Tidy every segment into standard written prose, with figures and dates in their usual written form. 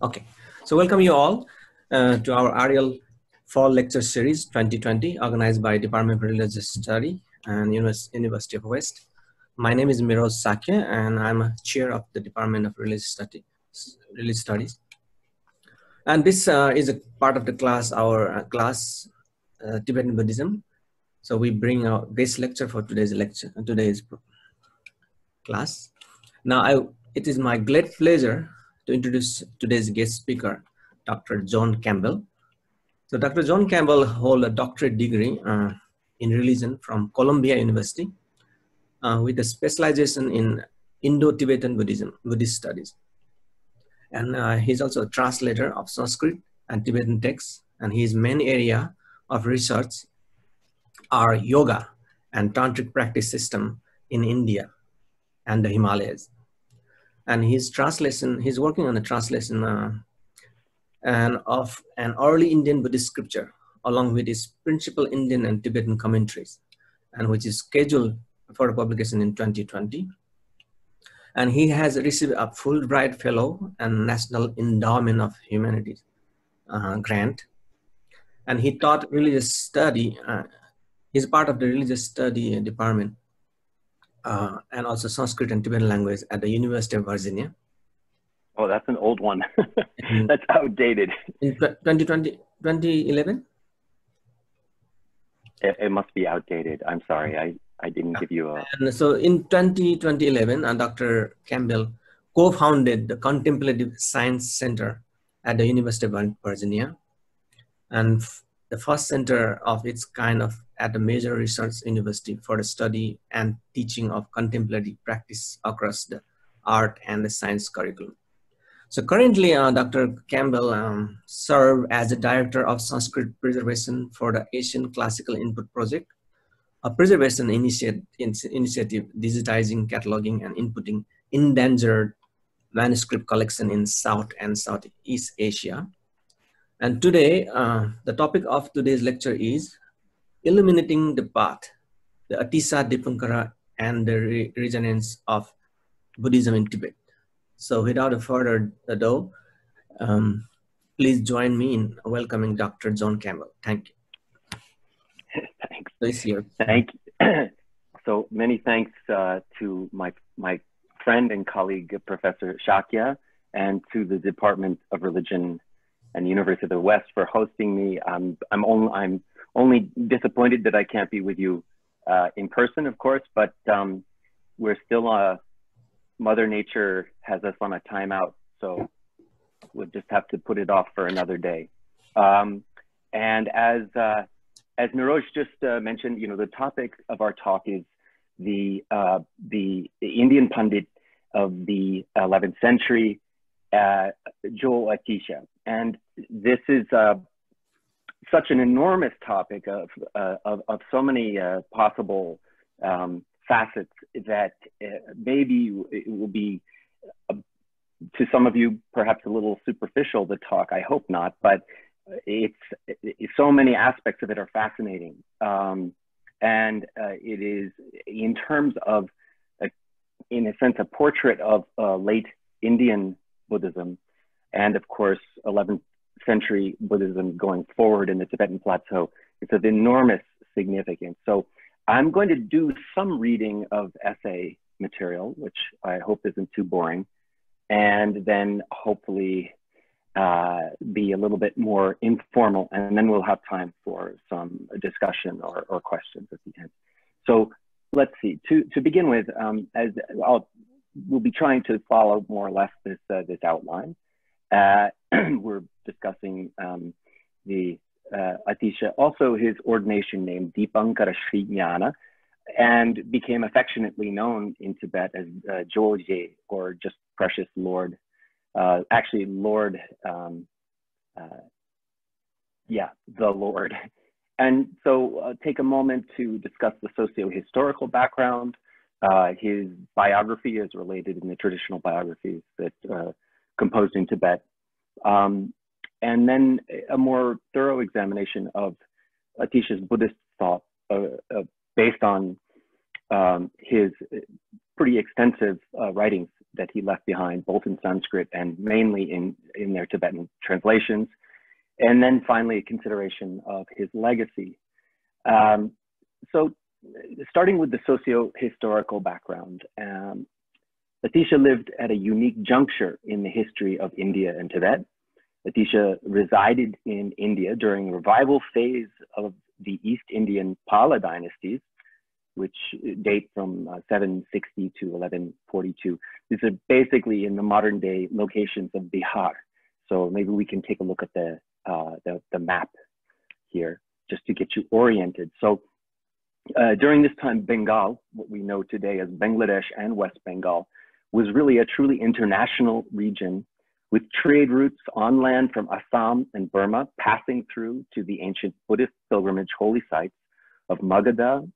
Okay, so welcome you all to our Ariel Fall Lecture Series 2020, organized by Department of Religious Study and University of West. My name is Miroz Sakya, and I'm a chair of the Department of Religious Studies. And this is a part of the class, our class, Tibetan Buddhism. So we bring our guest lecture for today's class. Now, it is my great pleasure to introduce today's guest speaker, Dr. John Campbell. So Dr. John Campbell holds a doctorate degree in religion from Columbia University with a specialization in Indo-Tibetan Buddhist studies. And he's also a translator of Sanskrit and Tibetan texts, and his main area of research are yoga and Tantric practice system in India and the Himalayas. And he's working on a translation of an early Indian Buddhist scripture, along with his principal Indian and Tibetan commentaries, and which is scheduled for publication in 2020. And he has received a Fulbright Fellow and National Endowment of Humanities grant. And he taught religious study. He's part of the religious study department and also Sanskrit and Tibetan language at the University of Virginia. Oh, that's an old one. That's outdated. In 2011? It must be outdated. I'm sorry. I didn't give you a... And so in 2011, Dr. Campbell co-founded the Contemplative Science Center at the University of Virginia, and the first center of its kind at a major research university for the study and teaching of contemplative practice across the art and the science curriculum. So currently, Dr. Campbell serves as the Director of Sanskrit Preservation for the Asian Classical Input Project, a preservation initiative digitizing, cataloging, and inputting endangered manuscript collection in South and Southeast Asia. And today, the topic of today's lecture is Illuminating the Path, the Atiśa Dīpaṃkara and the Resonance of Buddhism in Tibet. So without further ado, please join me in welcoming Dr. John Campbell. Thank you. Thanks. Please here. Thank you. So many thanks to my friend and colleague, Professor Shakya, and to the Department of Religion and University of the West for hosting me. I'm only disappointed that I can't be with you in person, of course, but we're still Mother Nature has us on a timeout, so we'll just have to put it off for another day. And as Niroj just mentioned, the topic of our talk is the Indian Pandit of the 11th century, Joel Atisha. And this is such an enormous topic of so many possible facets that maybe it will be, to some of you, perhaps a little superficial, the talk. I hope not, but it's so many aspects of it are fascinating. And it is, in terms of, in a sense, a portrait of late Indian Buddhism, and of course, 11th century Buddhism going forward in the Tibetan plateau. It's of enormous significance. So I'm going to do some reading of essay material, which I hope isn't too boring, and then hopefully be a little bit more informal, and then we'll have time for some discussion or questions at the end. So let's see, to begin with, we'll be trying to follow more or less this outline. We're discussing the Atisha, also his ordination name Dīpaṃkara Sri Jnana, and became affectionately known in Tibet as Jolje, or just Precious Lord. Actually, Lord, yeah, the Lord. And so take a moment to discuss the socio-historical background. His biography is related in the traditional biographies that composed in Tibet. And then a more thorough examination of Atisha's Buddhist thought based on his pretty extensive writings that he left behind, both in Sanskrit and mainly in their Tibetan translations. And then finally, a consideration of his legacy. So starting with the socio-historical background, Atisha lived at a unique juncture in the history of India and Tibet. Atisha resided in India during the revival phase of the East Indian Pala dynasties, which date from 760 to 1142. These are basically in the modern day locations of Bihar. So maybe we can take a look at the map here just to get you oriented. So during this time, Bengal, what we know today as Bangladesh and West Bengal, was really a truly international region with trade routes on land from Assam and Burma, passing through to the ancient Buddhist pilgrimage holy sites of Magadha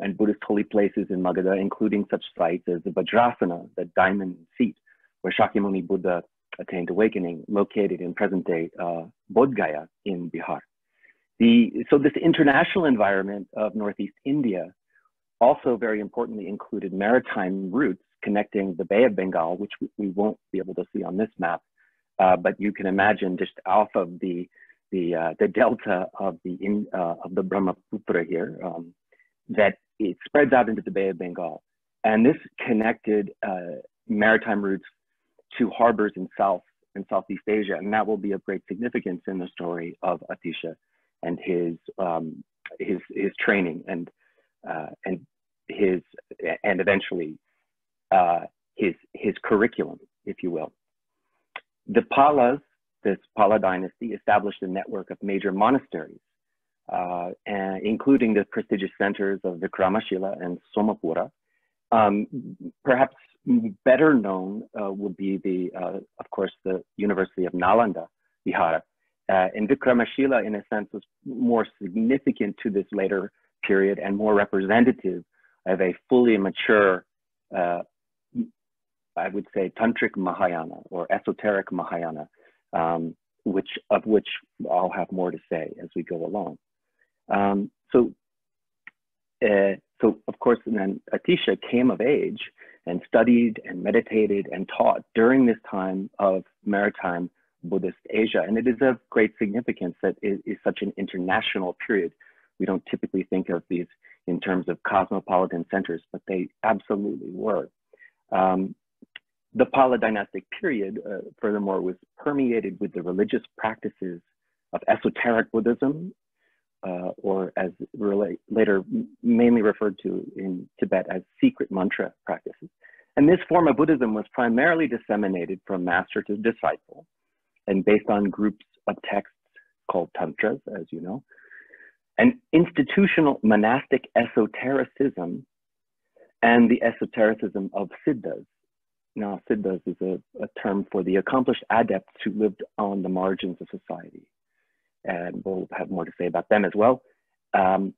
and Buddhist holy places in Magadha, including such sites as the Vajrasana, the diamond seat, where Shakyamuni Buddha attained awakening, located in present-day Bodh Gaya in Bihar. So this international environment of Northeast India also very importantly included maritime routes connecting the Bay of Bengal, which we won't be able to see on this map, but you can imagine just off of the delta of the Brahmaputra here, that it spreads out into the Bay of Bengal. And this connected maritime routes to harbors in South and Southeast Asia, and that will be of great significance in the story of Atisha and his training and eventually his curriculum, if you will. The Palas, this Pala dynasty, established a network of major monasteries, including the prestigious centers of Vikramashila and Somapura. Perhaps better known would be of course, the University of Nalanda, Bihar. And Vikramashila, in a sense, was more significant to this later period and more representative of a fully mature, I would say, Tantric Mahayana or Esoteric Mahayana, which I'll have more to say as we go along. So of course, and then Atisha came of age and studied and meditated and taught during this time of maritime Buddhist Asia. And it is of great significance that it is such an international period. We don't typically think of these in terms of cosmopolitan centers, but they absolutely were. The Pala dynastic period, furthermore, was permeated with the religious practices of esoteric Buddhism, or as later mainly referred to in Tibet as secret mantra practices. And this form of Buddhism was primarily disseminated from master to disciple and based on groups of texts called tantras, as you know. And institutional monastic esotericism and the esotericism of siddhas. Now, siddhas is a term for the accomplished adepts who lived on the margins of society. And we'll have more to say about them as well. They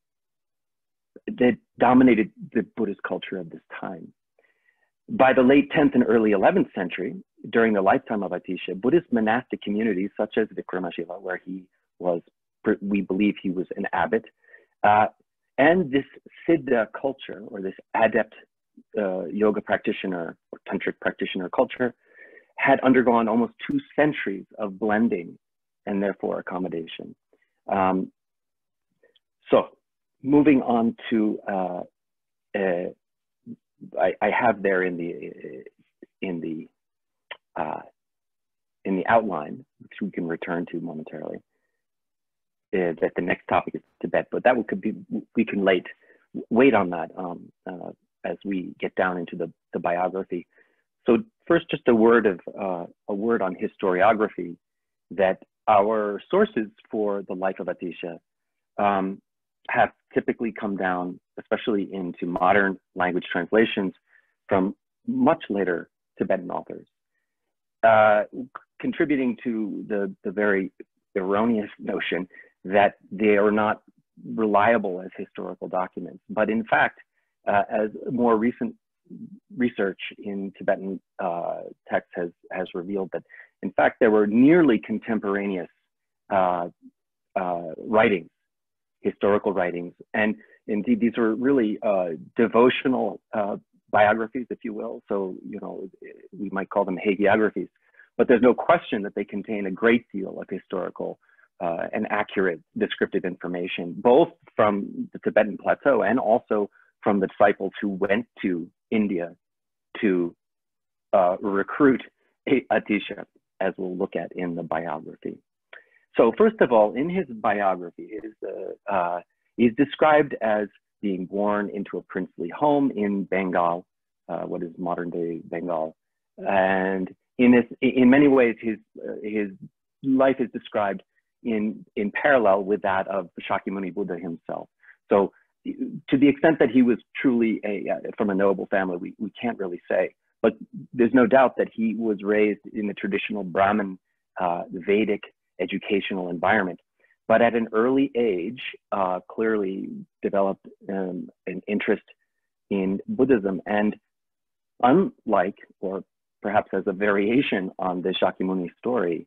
dominated the Buddhist culture of this time. By the late 10th and early 11th century, during the lifetime of Atisha, Buddhist monastic communities such as Vikramashila, where he was, we believe he was an abbot, and this siddha culture, or this adept yoga practitioner or tantric practitioner culture, had undergone almost 2 centuries of blending and therefore accommodation. So moving on to, I have there in the outline, which we can return to momentarily, that the next topic is Tibet, but that could be, we can wait on that as we get down into the biography. So first, just a word on historiography, that our sources for the life of Atisha have typically come down, especially into modern language translations from much later Tibetan authors, contributing to the very erroneous notion that they are not reliable as historical documents. But in fact, as more recent research in Tibetan texts has revealed that, in fact, there were nearly contemporaneous writings, historical writings. And indeed, these were really devotional biographies, if you will. So, you know, we might call them hagiographies, but there's no question that they contain a great deal of historical and accurate descriptive information, both from the Tibetan plateau and also from the disciples who went to India to recruit Atisha, as we'll look at in the biography. So first of all, in his biography, he's described as being born into a princely home in Bengal, what is modern-day Bengal, and in many ways, his life is described in parallel with that of Shakyamuni Buddha himself. So, to the extent that he was truly from a noble family, we can't really say, but there's no doubt that he was raised in the traditional Brahmin Vedic educational environment, but at an early age, clearly developed an interest in Buddhism. And unlike, or perhaps as a variation on the Shakyamuni story,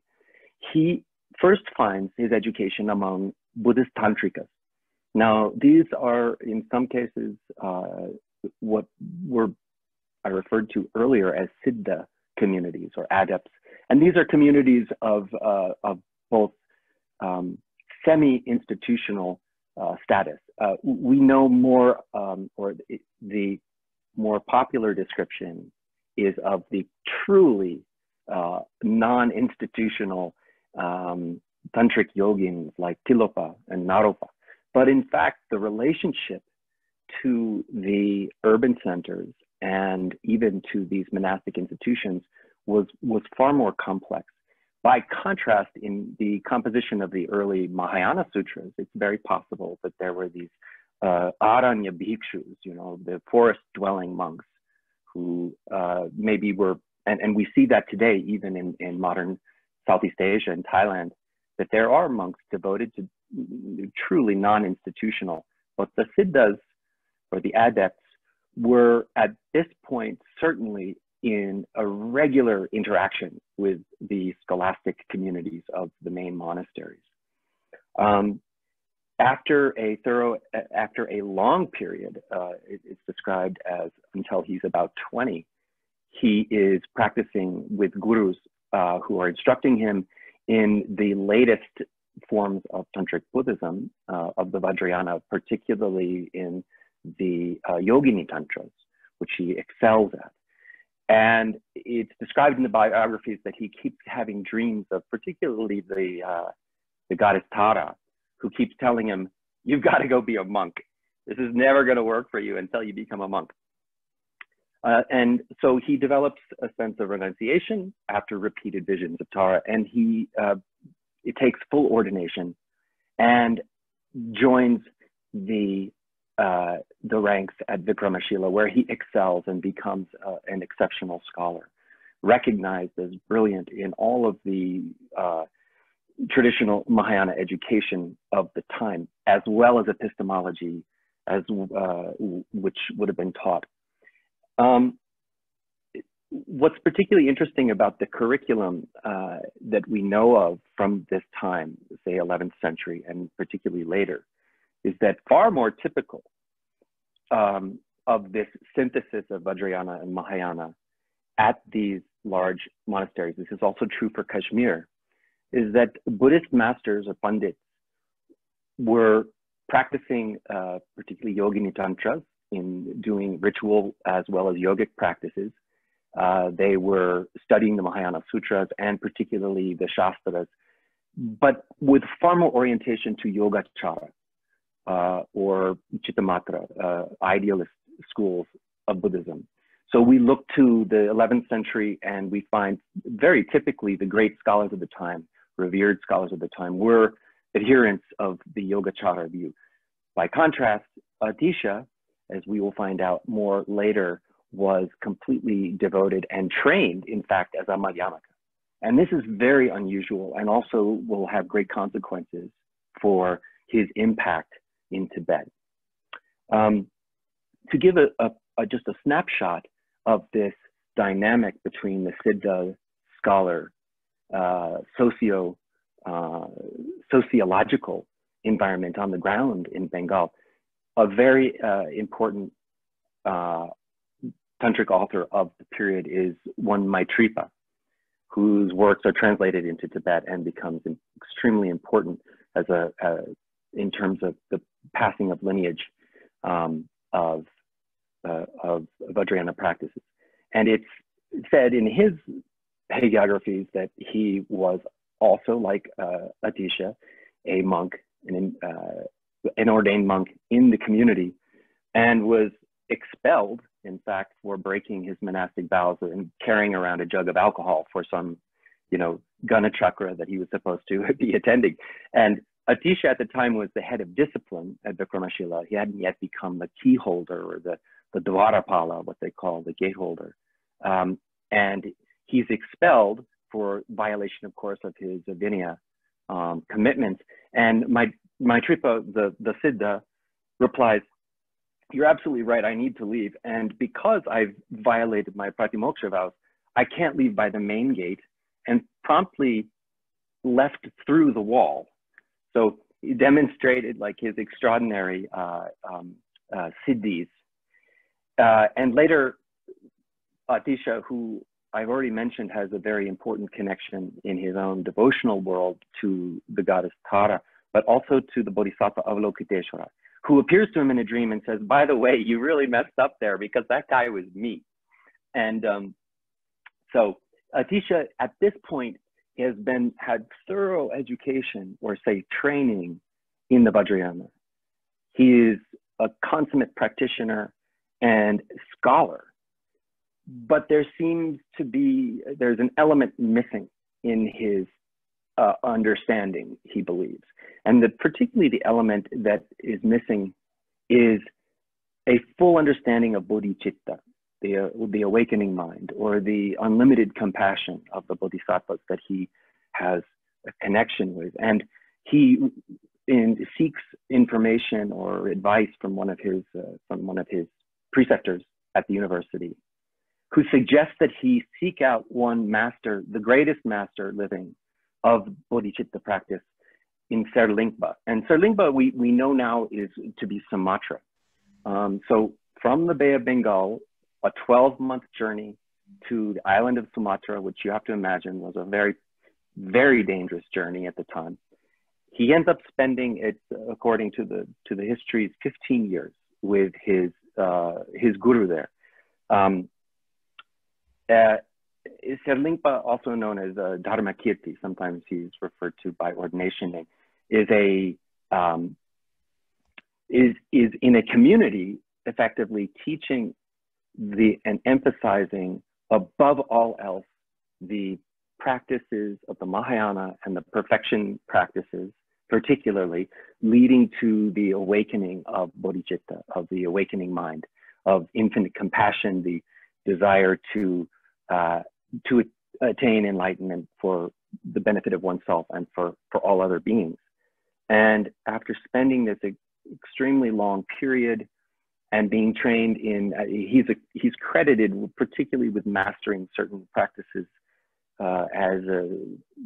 he first finds his education among Buddhist Tantrikas. Now, these are in some cases what I referred to earlier as Siddha communities or adepts. And these are communities of both semi-institutional status. We know more, or the more popular description is of the truly non-institutional tantric yogins like Tilopa and Naropa. But in fact, the relationship to the urban centers and even to these monastic institutions was far more complex. By contrast, in the composition of the early Mahayana sutras, it's very possible that there were these Aranya bhikshus, you know, the forest-dwelling monks who maybe were, and we see that today even in modern Southeast Asia and Thailand, that there are monks devoted to truly non-institutional, but the siddhas or the adepts were at this point certainly in a regular interaction with the scholastic communities of the main monasteries. After a long period, it's described as until he's about 20, he is practicing with gurus who are instructing him in the latest forms of Tantric Buddhism, of the Vajrayana, particularly in the Yogini Tantras, which he excels at. And it's described in the biographies that he keeps having dreams of particularly the goddess Tara, who keeps telling him, you've got to go be a monk. This is never going to work for you until you become a monk. And so he develops a sense of renunciation after repeated visions of Tara, and it takes full ordination and joins the ranks at Vikramashila, where he excels and becomes an exceptional scholar, recognized as brilliant in all of the traditional Mahayana education of the time, as well as epistemology, which would have been taught. What's particularly interesting about the curriculum that we know of from this time, say 11th century and particularly later, is that far more typical of this synthesis of Vajrayana and Mahayana at these large monasteries, this is also true for Kashmir, is that Buddhist masters or pandits were practicing particularly yogini tantras in doing ritual as well as yogic practices. They were studying the Mahayana sutras and particularly the Shastras, but with far more orientation to Yogacara or Chittamatra, idealist schools of Buddhism. So we look to the 11th century and we find very typically the great scholars of the time, revered scholars of the time, were adherents of the Yogacara view. By contrast, Atisha, as we will find out more later, was completely devoted and trained, in fact, as a Madhyamaka. And this is very unusual and also will have great consequences for his impact in Tibet. To give just a snapshot of this dynamic between the Siddha scholar, sociological environment on the ground in Bengal, a very important Tantric author of the period is one Maitripa, whose works are translated into Tibet and becomes extremely important as in terms of the passing of lineage of Vajrayana practices. And it's said in his hagiographies that he was also, like Atisha, a monk, an ordained monk in the community, and was expelled, in fact, for breaking his monastic vows and carrying around a jug of alcohol for some, Gana chakra that he was supposed to be attending. And Atisha at the time was the head of discipline at Vikramashila. He hadn't yet become the key holder or the Dvarapala, what they call the gate holder. And he's expelled for violation, of course, of his Vinaya commitments. And Maitripa, the Siddha, replies, "You're absolutely right, I need to leave. And because I've violated my Pratimoksha vows, I can't leave by the main gate," and promptly left through the wall. So he demonstrated like his extraordinary siddhis. And later, Atisha, who I've already mentioned, has a very important connection in his own devotional world to the goddess Tara, but also to the Bodhisattva Avalokiteshvara, who appears to him in a dream and says, "By the way, you really messed up there because that guy was me." And so Atisha, at this point, has had thorough education, or say training, in the Vajrayana. He is a consummate practitioner and scholar, but there's an element missing in his understanding, he believes. And particularly the element that is missing is a full understanding of bodhicitta, the awakening mind, or the unlimited compassion of the bodhisattvas that he has a connection with. And he seeks information or advice from one of his preceptors at the university, who suggests that he seek out one master, the greatest master living of bodhicitta practice, in Serlingpa. And Serlingpa we know now is to be Sumatra. So from the Bay of Bengal, a 12-month journey to the island of Sumatra, which you have to imagine was a very, very dangerous journey at the time. He ends up spending it, according to the histories, 15 years with his guru there. Serlingpa, also known as Dharma Kirti, sometimes he's referred to by ordination name, is in a community effectively teaching and emphasizing above all else the practices of the Mahayana and the perfection practices, particularly leading to the awakening of bodhicitta, of the awakening mind, of infinite compassion, the desire to attain enlightenment for the benefit of oneself and for all other beings. And after spending this extremely long period and being trained in, he's credited particularly with mastering certain practices as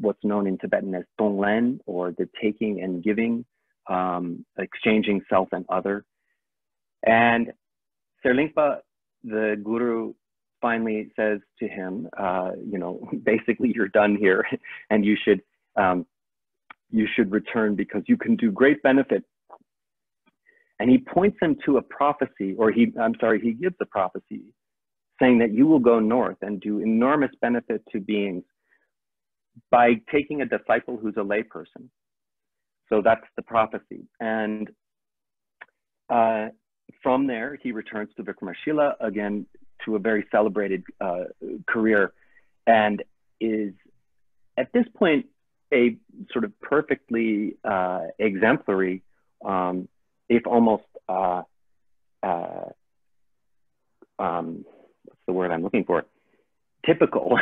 what's known in Tibetan as tonglen, or the taking and giving, exchanging self and other. And Serlingpa, the guru, finally says to him, basically, you're done here, and you should return because you can do great benefit. And he points him to a prophecy, or he gives a prophecy saying that you will go north and do enormous benefit to beings by taking a disciple who's a layperson. So that's the prophecy. And from there, he returns to Vikramashila, again, to a very celebrated career, and is at this point a sort of perfectly exemplary, if almost, what's the word I'm looking for? Typical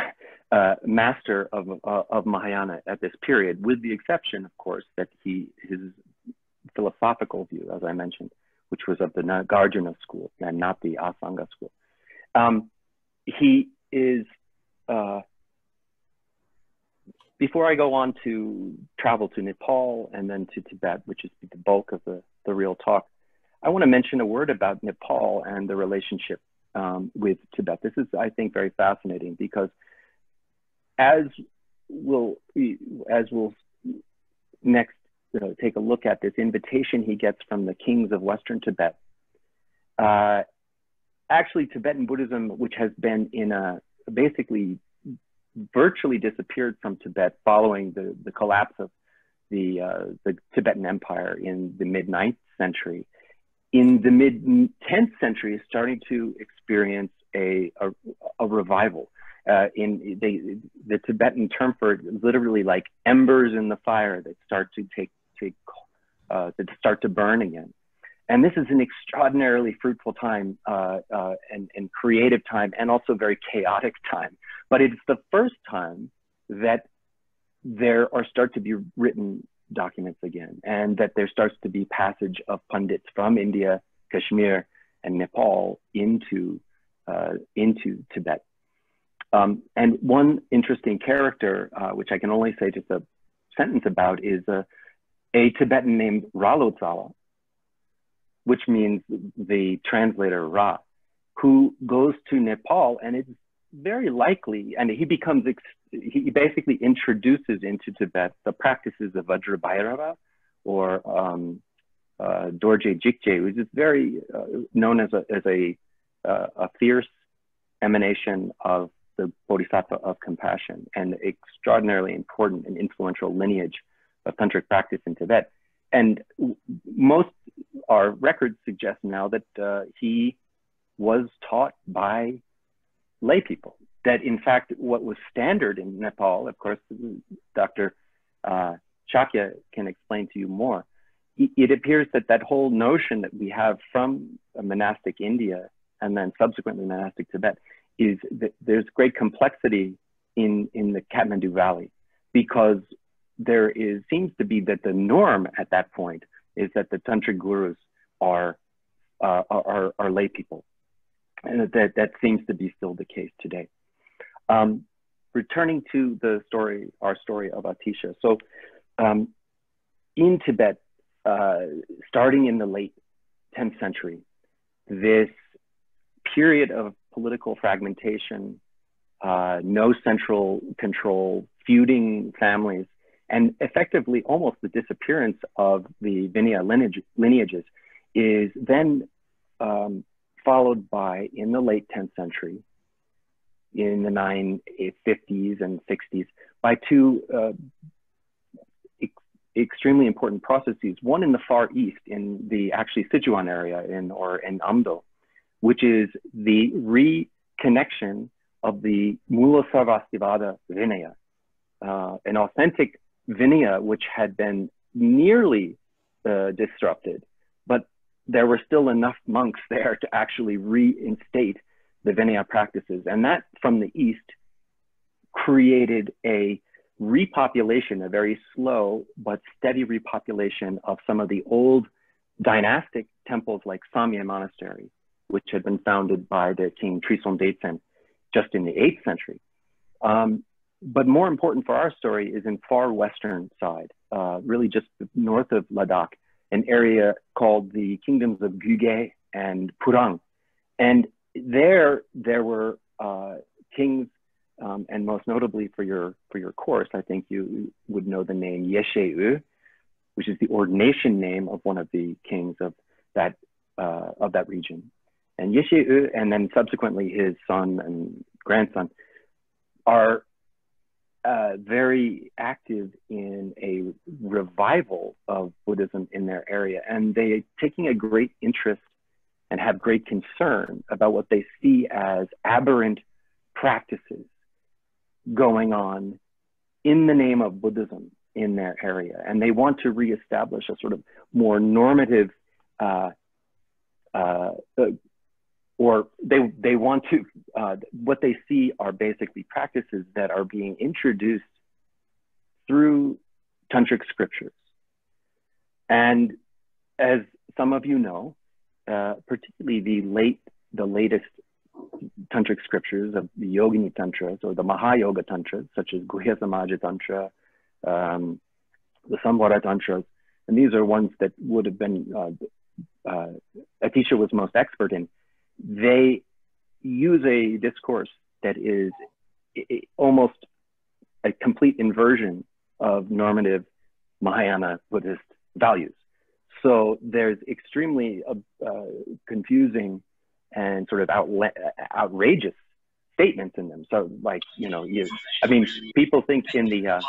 master of Mahayana at this period, with the exception, of course, that his philosophical view, as I mentioned, which was of the Nagarjuna school and not the Asanga school. He is, before I go on to travel to Nepal and then to Tibet, which is the bulk of the real talk, I want to mention a word about Nepal and the relationship with Tibet. This is, I think, very fascinating because as we'll next take a look at this invitation he gets from the kings of Western Tibet. Actually, Tibetan Buddhism, which has been in a basically virtually disappeared from Tibet following the collapse of the Tibetan Empire in the mid-9th century, in the mid-10th century is starting to experience a revival. The Tibetan term for it is literally like embers in the fire that start to that start to burn again. And this is an extraordinarily fruitful time and creative time, and also very chaotic time. But it's the first time that there start to be written documents again, and that there starts to be passage of pundits from India, Kashmir, and Nepal into Tibet. And one interesting character, which I can only say just a sentence about, is a Tibetan named Ralotsala, which means the translator Ra, who goes to Nepal, and it's very likely, and he basically introduces into Tibet the practices of Vajrabhairava or Dorje Jikje, which is very known as a fierce emanation of the Bodhisattva of compassion, and extraordinarily important and influential lineage of Tantric practice in Tibet. And most our records suggest now that he was taught by lay people. That in fact, what was standard in Nepal, of course, Dr. Shakya can explain to you more. It appears that that whole notion that we have from monastic India and then subsequently monastic Tibet is that there's great complexity in the Kathmandu Valley, because there seems to be that the norm at that point is that the tantric gurus are lay people, and that seems to be still the case today. Returning to our story of Atisha. So in Tibet, starting in the late 10th century, this period of political fragmentation, no central control, feuding families, and effectively almost the disappearance of the Vinaya lineages is then followed by, in the late 10th century, in the 950s and 60s, by two extremely important processes. One in the Far East, in the actually Sichuan area in Amdo, which is the reconnection of the Mula Sarvastivada Vinaya, an authentic Vinaya which had been nearly disrupted, but there were still enough monks there to actually reinstate the Vinaya practices. And that, from the East, created a repopulation, a very slow but steady repopulation of some of the old dynastic temples like Samye Monastery, which had been founded by the king Trisong Detsen just in the 8th century. But more important for our story is in far western side, really just north of Ladakh, an area called the kingdoms of Güge and Purang. And there were kings, and most notably for your course, I think you would know the name Yeshe-U, which is the ordination name of one of the kings of that region. And Yeshe-U, and then subsequently his son and grandson, are very active in a revival of Buddhism in their area. And they're taking a great interest and have great concern about what they see as aberrant practices going on in the name of Buddhism in their area. And they want to reestablish a sort of more normative, or they want to, what they see are basically practices that are being introduced through Tantric scriptures. And as some of you know, particularly the latest Tantric scriptures of the Yogini Tantras or the Mahayoga Tantras, such as Guhya Samaja Tantra, the Samvara Tantras, and these are ones that would have been, Atisha was most expert in. They use a discourse that is almost a complete inversion of normative Mahayana Buddhist values. So there's extremely confusing and sort of outrageous statements in them. So like, you know, I mean, people think in the,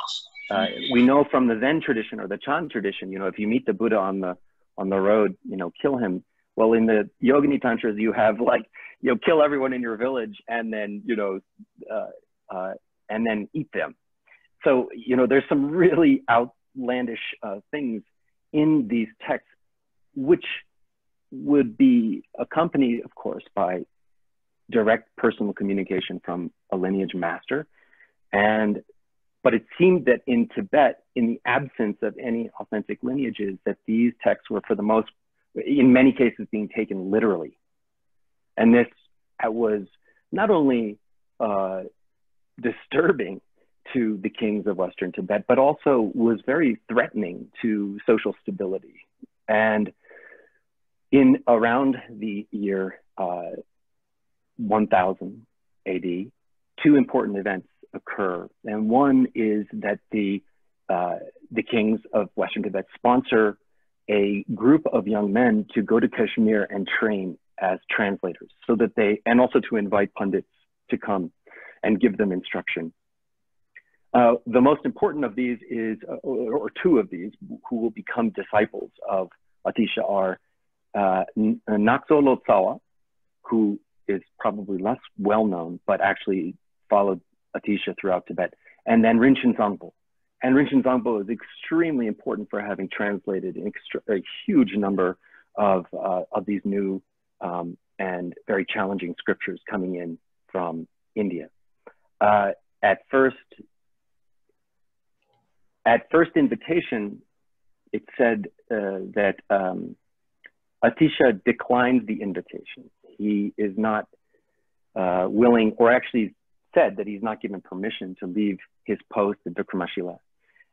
we know from the Zen tradition or the Chan tradition, you know, if you meet the Buddha on the road, you know, kill him. Well, in the Yogini Tantras, you have like, you know, kill everyone in your village and then, you know, and then eat them. So, you know, there's some really outlandish things in these texts, which would be accompanied, of course, by direct personal communication from a lineage master. But it seemed that in Tibet, in the absence of any authentic lineages, that these texts were in many cases being taken literally. And this was not only disturbing to the kings of Western Tibet, but also was very threatening to social stability. And in around the year 1000 AD, two important events occur. And one is that the kings of Western Tibet sponsor a group of young men to go to Kashmir and train as translators, so that and also to invite pundits to come and give them instruction. The most important of these is, or two of these, who will become disciples of Atisha are Nakso Lotsawa, who is probably less well known, but actually followed Atisha throughout Tibet, and then Rinchen Zangpo. And Rinchen Zangpo is extremely important for having translated a huge number of these new and very challenging scriptures coming in from India. At first invitation, it said that Atisha declined the invitation. He is not willing, or actually said that he's not given permission to leave his post at Vikramashila.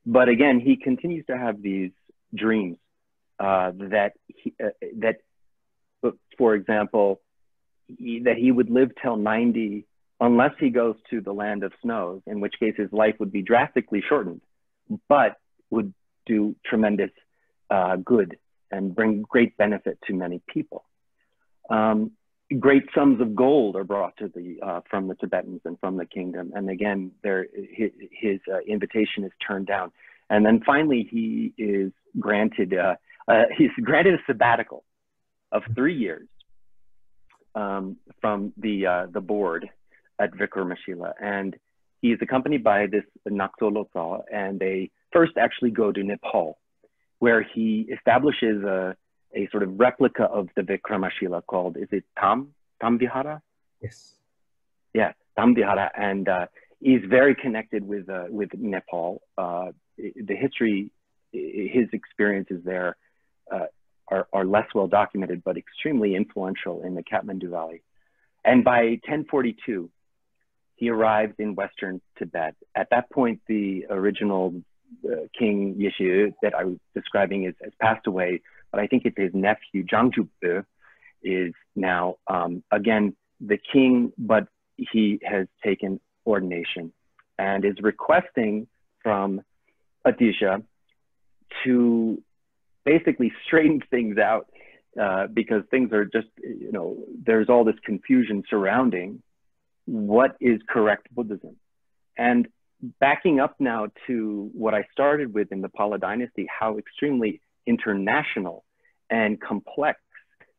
But again, he continues to have these dreams that, for example, that he would live till 90 unless he goes to the land of snows, in which case his life would be drastically shortened, but would do tremendous good and bring great benefit to many people. Great sums of gold are brought to from the Tibetans and from the kingdom. And again, his invitation is turned down. And then finally, he is granted, he's granted a sabbatical of 3 years from the board at Vikramashila. And he is accompanied by this Nakso Lotsawa, and they first actually go to Nepal, where he establishes a sort of replica of the Vikramashila called, is it Tam Vihara? Yes. Yeah, Tam Vihara, and he's very connected with Nepal. The history, his experiences there are less well documented, but extremely influential in the Kathmandu Valley. And by 1042, he arrived in Western Tibet. At that point, the original King Yeshe that I was describing has passed away, but I think it's his nephew, Zhangzhupe, is now, again, the king, but he has taken ordination and is requesting from Atisha to basically straighten things out because things are just, you know, there's all this confusion surrounding what is correct Buddhism. And backing up now to what I started with in the Pala dynasty, how extremely international and complex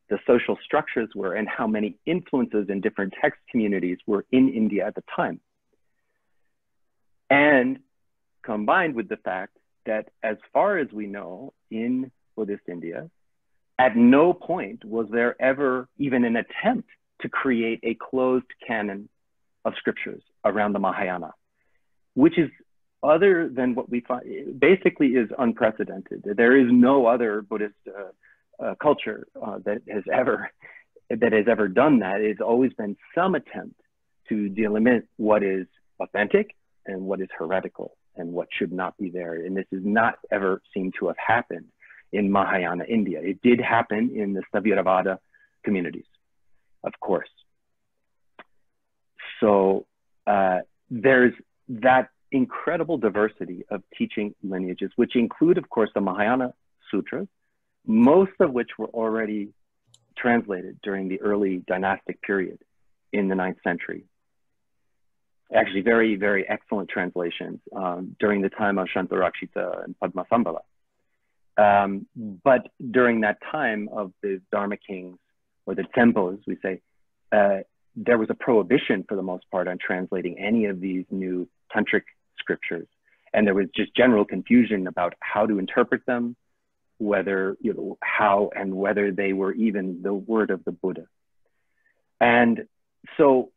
the social structures were and how many influences in different text communities were in India at the time. And combined with the fact that as far as we know in Buddhist India, at no point was there ever even an attempt to create a closed canon of scriptures around the Mahayana, which is other than what we find, basically is unprecedented. There is no other Buddhist culture that has ever done that. It's always been some attempt to delimit what is authentic and what is heretical and what should not be there. And this has not ever seemed to have happened in Mahayana India. It did happen in the Sthaviravada communities, of course. so there's that incredible diversity of teaching lineages, which include, of course, the Mahayana Sutras, most of which were already translated during the early dynastic period in the 9th century. Actually, very, very excellent translations during the time of Shantarakshita and Padmasambhava. But during that time of the Dharma kings, or the temples, we say, there was a prohibition for the most part on translating any of these new Tantric scriptures. And there was just general confusion about how to interpret them, whether, how and whether they were even the word of the Buddha. And so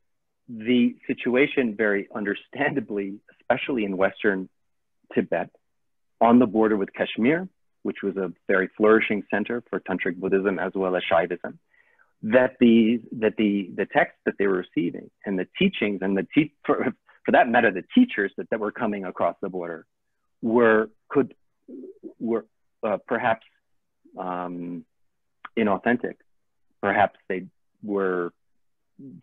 the situation, very understandably, especially in Western Tibet, on the border with Kashmir, which was a very flourishing center for Tantric Buddhism as well as Shaivism, that the texts that they were receiving and the teachings and for that matter, the teachers that were coming across the border were perhaps inauthentic. Perhaps they were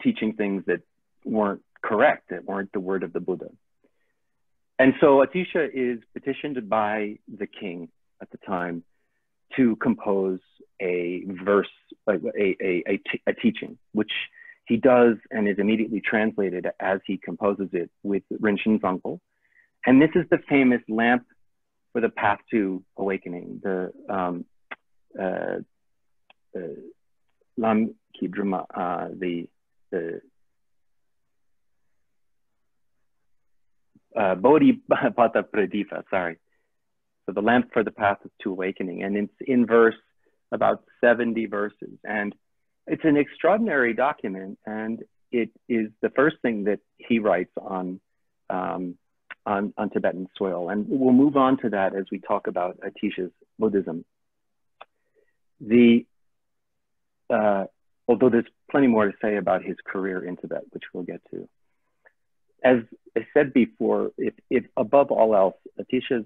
teaching things that weren't correct, that weren't the word of the Buddha. And so Atisha is petitioned by the king at the time to compose a verse, a teaching, which he does and is immediately translated as he composes it with Rinzhen's uncle. And this is the famous lamp for the path to awakening, the Lam Ki Drama, the Bodhichitta Pradipa, sorry. So the lamp for the path to awakening, and it's in verse, about 70 verses. And it's an extraordinary document, and it is the first thing that he writes on Tibetan soil. And we'll move on to that as we talk about Atisha's Buddhism. Although there's plenty more to say about his career in Tibet, which we'll get to. As I said before, if above all else, Atisha's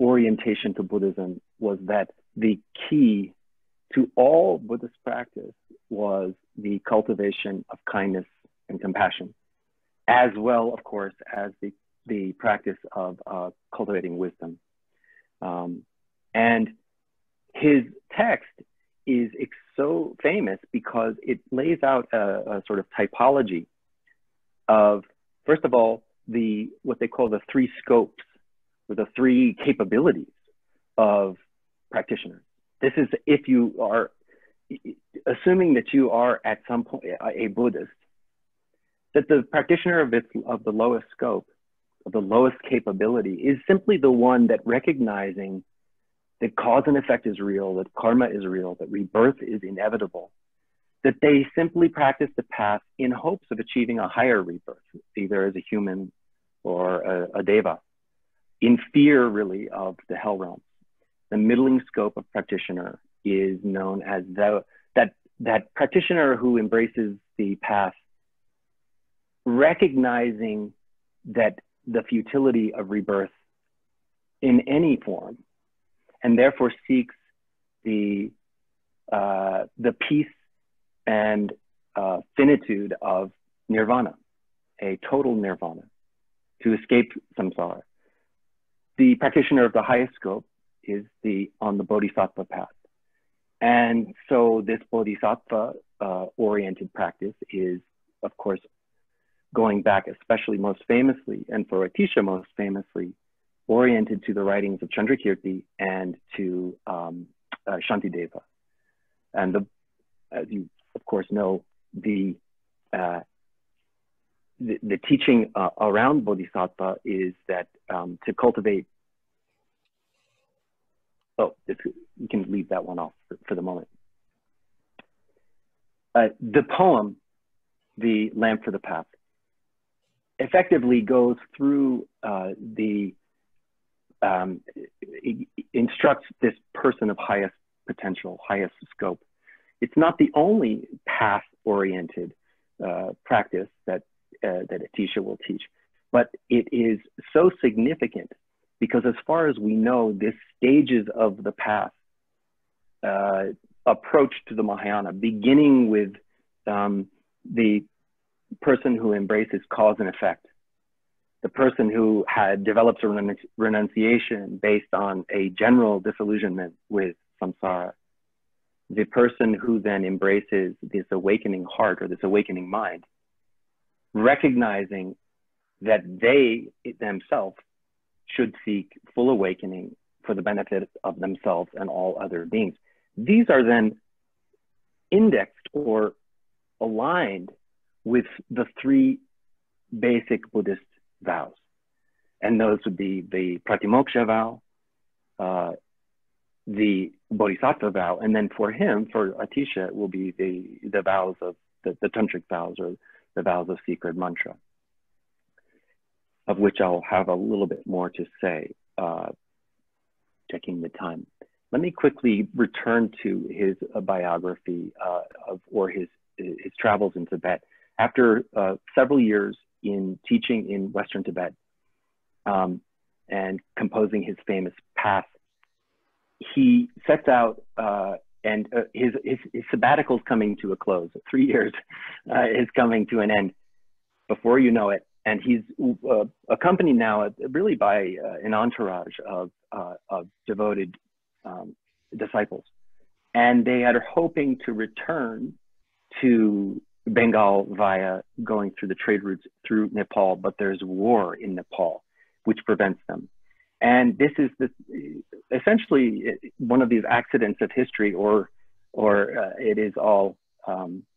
orientation to Buddhism was that the key to all Buddhist practice was the cultivation of kindness and compassion, as well, of course, as the practice of cultivating wisdom. And his text is so famous because it lays out a sort of typology of, first of all, what they call the 3 scopes, or the 3 capabilities of practitioners. This is if you are, assuming that you are at some point a Buddhist, that the practitioner of the lowest scope, of the lowest capability, is simply the one that recognizing that cause and effect is real, that karma is real, that rebirth is inevitable, that they simply practice the path in hopes of achieving a higher rebirth, either as a human or a deva, in fear really of the hell realms. The middling scope of practitioner is known as that practitioner who embraces the path, recognizing that the futility of rebirth in any form, and therefore seeks the peace and finitude of nirvana, a total nirvana, to escape samsara. The practitioner of the highest scope is on the bodhisattva path. And so this bodhisattva oriented practice is, of course, going back especially most famously, and for Atisha most famously, oriented to the writings of Chandrakirti and to Shantideva. And as you of course know, the teaching around bodhisattva is that to cultivate, you can leave that one off for the moment. The poem, The Lamp for the Path, effectively goes through instructs this person of highest potential, highest scope. It's not the only path-oriented practice that Atisha will teach, but it is so significant because as far as we know, this stages of the path approach to the Mahayana, beginning with the person who embraces cause and effect, the person who had developed a renunciation based on a general disillusionment with samsara, the person who then embraces this awakening heart or this awakening mind, recognizing that they themselves should seek full awakening for the benefit of themselves and all other beings. These are then indexed or aligned with the three basic Buddhist vows. And those would be the Pratimoksha vow, the Bodhisattva vow, and then for him, for Atisha, it will be the vows of the Tantric vows, or the vows of secret mantra, of which I'll have a little bit more to say, checking the time. Let me quickly return to his biography or his travels in Tibet. After several years in teaching in Western Tibet and composing his famous path, he sets out and his sabbatical is coming to a close. 3 years is coming to an end before you know it. And he's accompanied now really by an entourage of devoted disciples. And they are hoping to return to Bengal via going through the trade routes through Nepal, but there's war in Nepal, which prevents them. And this is essentially one of these accidents of history, or it is all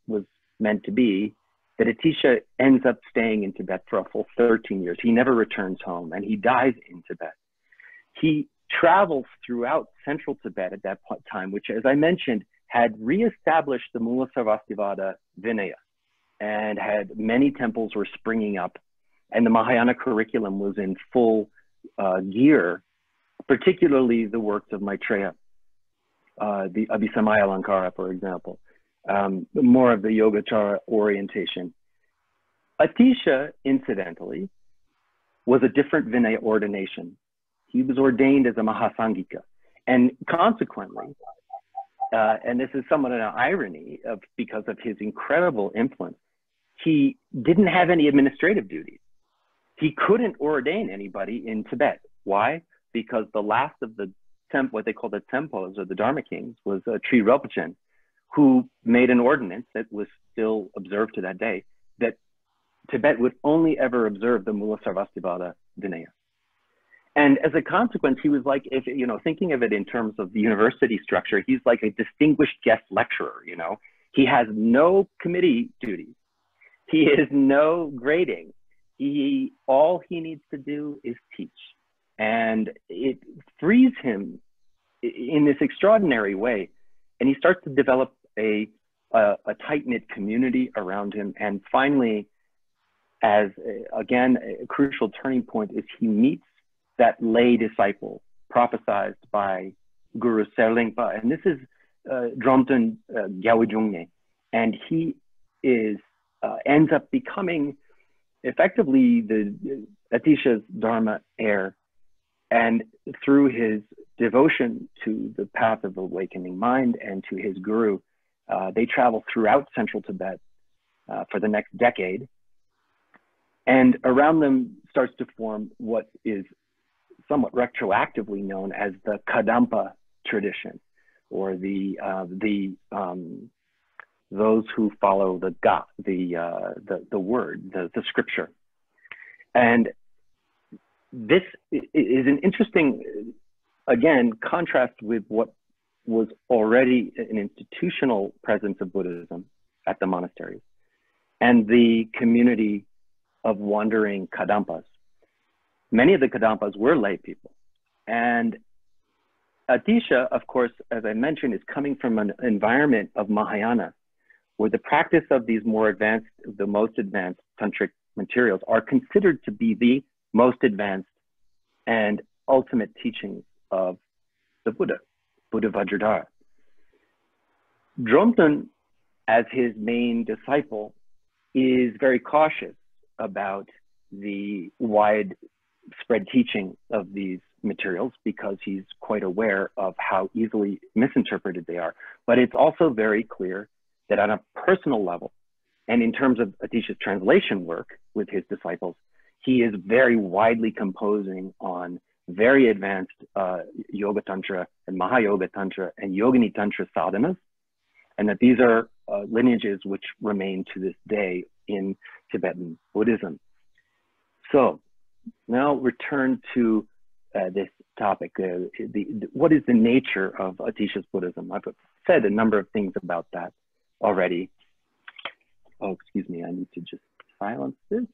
was meant to be, that Atisha ends up staying in Tibet for a full 13 years. He never returns home, and he dies in Tibet. He travels throughout central Tibet at that time, which, as I mentioned, had reestablished the Mula Sarvastivada Vinaya, and had many temples were springing up, and the Mahayana curriculum was in full gear, particularly the works of Maitreya, the Abhisamaya Alankara, for example, more of the Yogacara orientation. Atisha, incidentally, was a different Vinaya ordination. He was ordained as a Mahasangika, and consequently, and this is somewhat an irony because of his incredible influence, he didn't have any administrative duties. He couldn't ordain anybody in Tibet. Why? Because the last of the what they call the tempos, or the Dharma kings, was Tri Rinpoche, who made an ordinance that was still observed to that day, that Tibet would only ever observe the Mula Sarvastivada Vinaya. And as a consequence, he was like, if you know, thinking of it in terms of the university structure, he's like a distinguished guest lecturer. You know, he has no committee duties. He has no grading. All he needs to do is teach, and it frees him in this extraordinary way. And he starts to develop a tight-knit community around him. And finally, as again, a crucial turning point is he meets that lay disciple prophesied by Guru Serlingpa. And this is Dromten Gyawajungne. And he ends up becoming effectively the Atisha's Dharma heir. And through his devotion to the path of awakening mind and to his guru, they travel throughout central Tibet for the next decade. And around them starts to form what is somewhat retroactively known as the Kadampa tradition, or those who follow the word, the scripture. And this is an interesting, again, contrast with what was already an institutional presence of Buddhism at the monasteries and the community of wandering Kadampas. Many of the Kadampas were lay people. And Atisha, of course, as I mentioned, is coming from an environment of Mahayana, where the practice of these more advanced, the most advanced tantric materials are considered to be the most advanced and ultimate teachings of the Buddha, Buddha Vajradhara. Dromten, as his main disciple, is very cautious about the widespread teaching of these materials because he's quite aware of how easily misinterpreted they are. But it's also very clear that on a personal level, And in terms of Atisha's translation work with his disciples, he is very widely composing on very advanced Yoga Tantra and Mahayoga Tantra and Yogini Tantra sadhanas, and that these are lineages which remain to this day in Tibetan Buddhism. So now return to this topic. What is the nature of Atisha's Buddhism? I've said a number of things about that already. Oh, excuse me, I need to just silence this.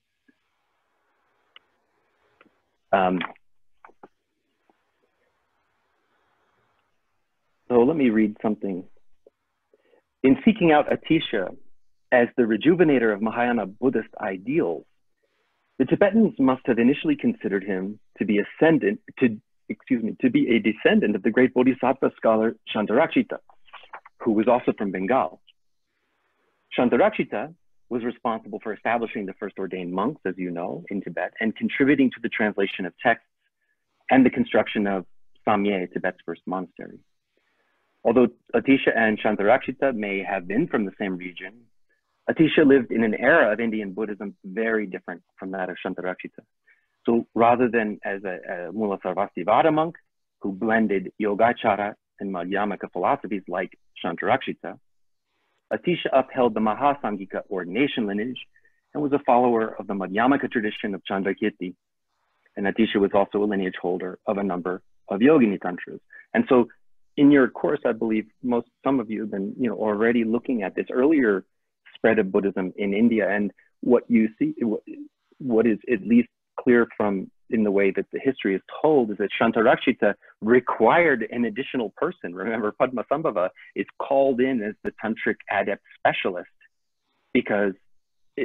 So let me read something. In seeking out Atisha as the rejuvenator of Mahayana Buddhist ideals, the Tibetans must have initially considered him to be to be a descendant of the great Bodhisattva scholar Shantarakshita, who was also from Bengal. Shantarakshita was responsible for establishing the first ordained monks, as you know, in Tibet, and contributing to the translation of texts and the construction of Samye, Tibet's first monastery. Although Atisha and Shantarakshita may have been from the same region, Atisha lived in an era of Indian Buddhism very different from that of Shantarakshita. So rather than as a Mula Sarvastivada monk who blended Yogacara and Madhyamaka philosophies like Shantarakshita, Atisha upheld the Mahasamgika ordination lineage and was a follower of the Madhyamaka tradition of Chandrakirti. And Atisha was also a lineage holder of a number of Yogini Tantras. And so in your course, I believe some of you have been already looking at this earlier spread of Buddhism in India, and what you see, what is at least clear from in the way that the history is told, is that Shantarakshita required an additional person. Remember, Padmasambhava is called in as the tantric adept specialist because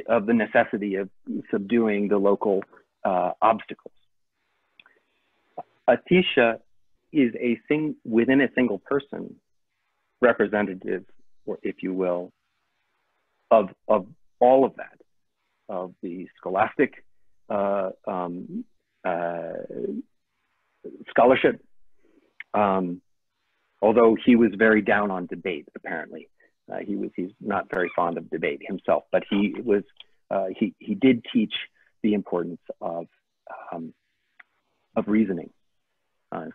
of the necessity of subduing the local obstacles. Atisha is within a single person representative, or if you will, of all of that, of the scholastic scholarship, although he was very down on debate, apparently. He's not very fond of debate himself, but he did teach the importance of reasoning,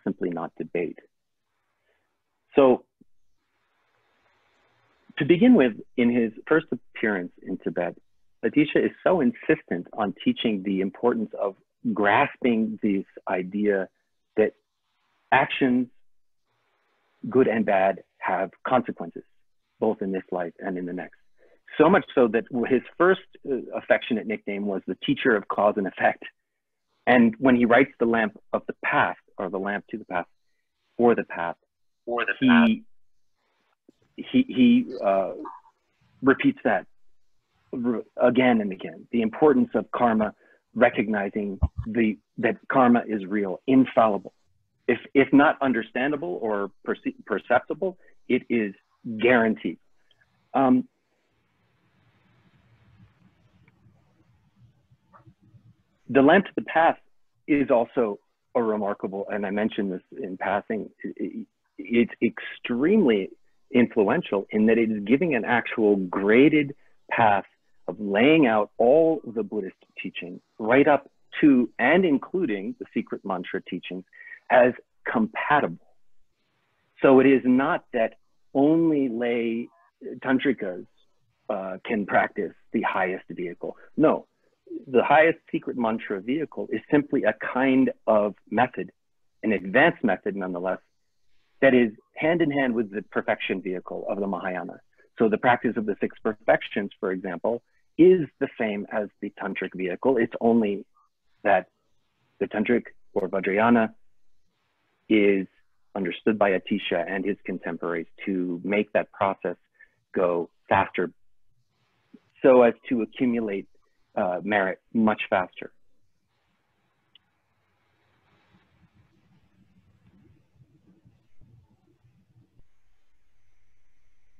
simply not debate. So to begin with, in his first appearance in Tibet, Atisha is so insistent on teaching the importance of grasping this idea that actions, good and bad, have consequences, both in this life and in the next. So much so that his first affectionate nickname was the teacher of cause and effect. And when he writes the lamp of the path, or the lamp to the path, or the path, he repeats that again and again, the importance of karma, recognizing that karma is real, infallible. If not understandable or perceptible, it is guaranteed. The lamp to the path is also a remarkable, and I mentioned this in passing, it's extremely influential in that it is giving an actual graded path of laying out all the Buddhist teaching right up to and including the secret mantra teachings as compatible. So it is not that only lay tantrikas can practice the highest vehicle. No, the highest secret mantra vehicle is simply a kind of method, an advanced method nonetheless, that is hand in hand with the perfection vehicle of the Mahayana. So the practice of the six perfections, for example, is the same as the tantric vehicle. It's only that the tantric or Vajrayana is understood by Atisha and his contemporaries to make that process go faster so as to accumulate merit much faster.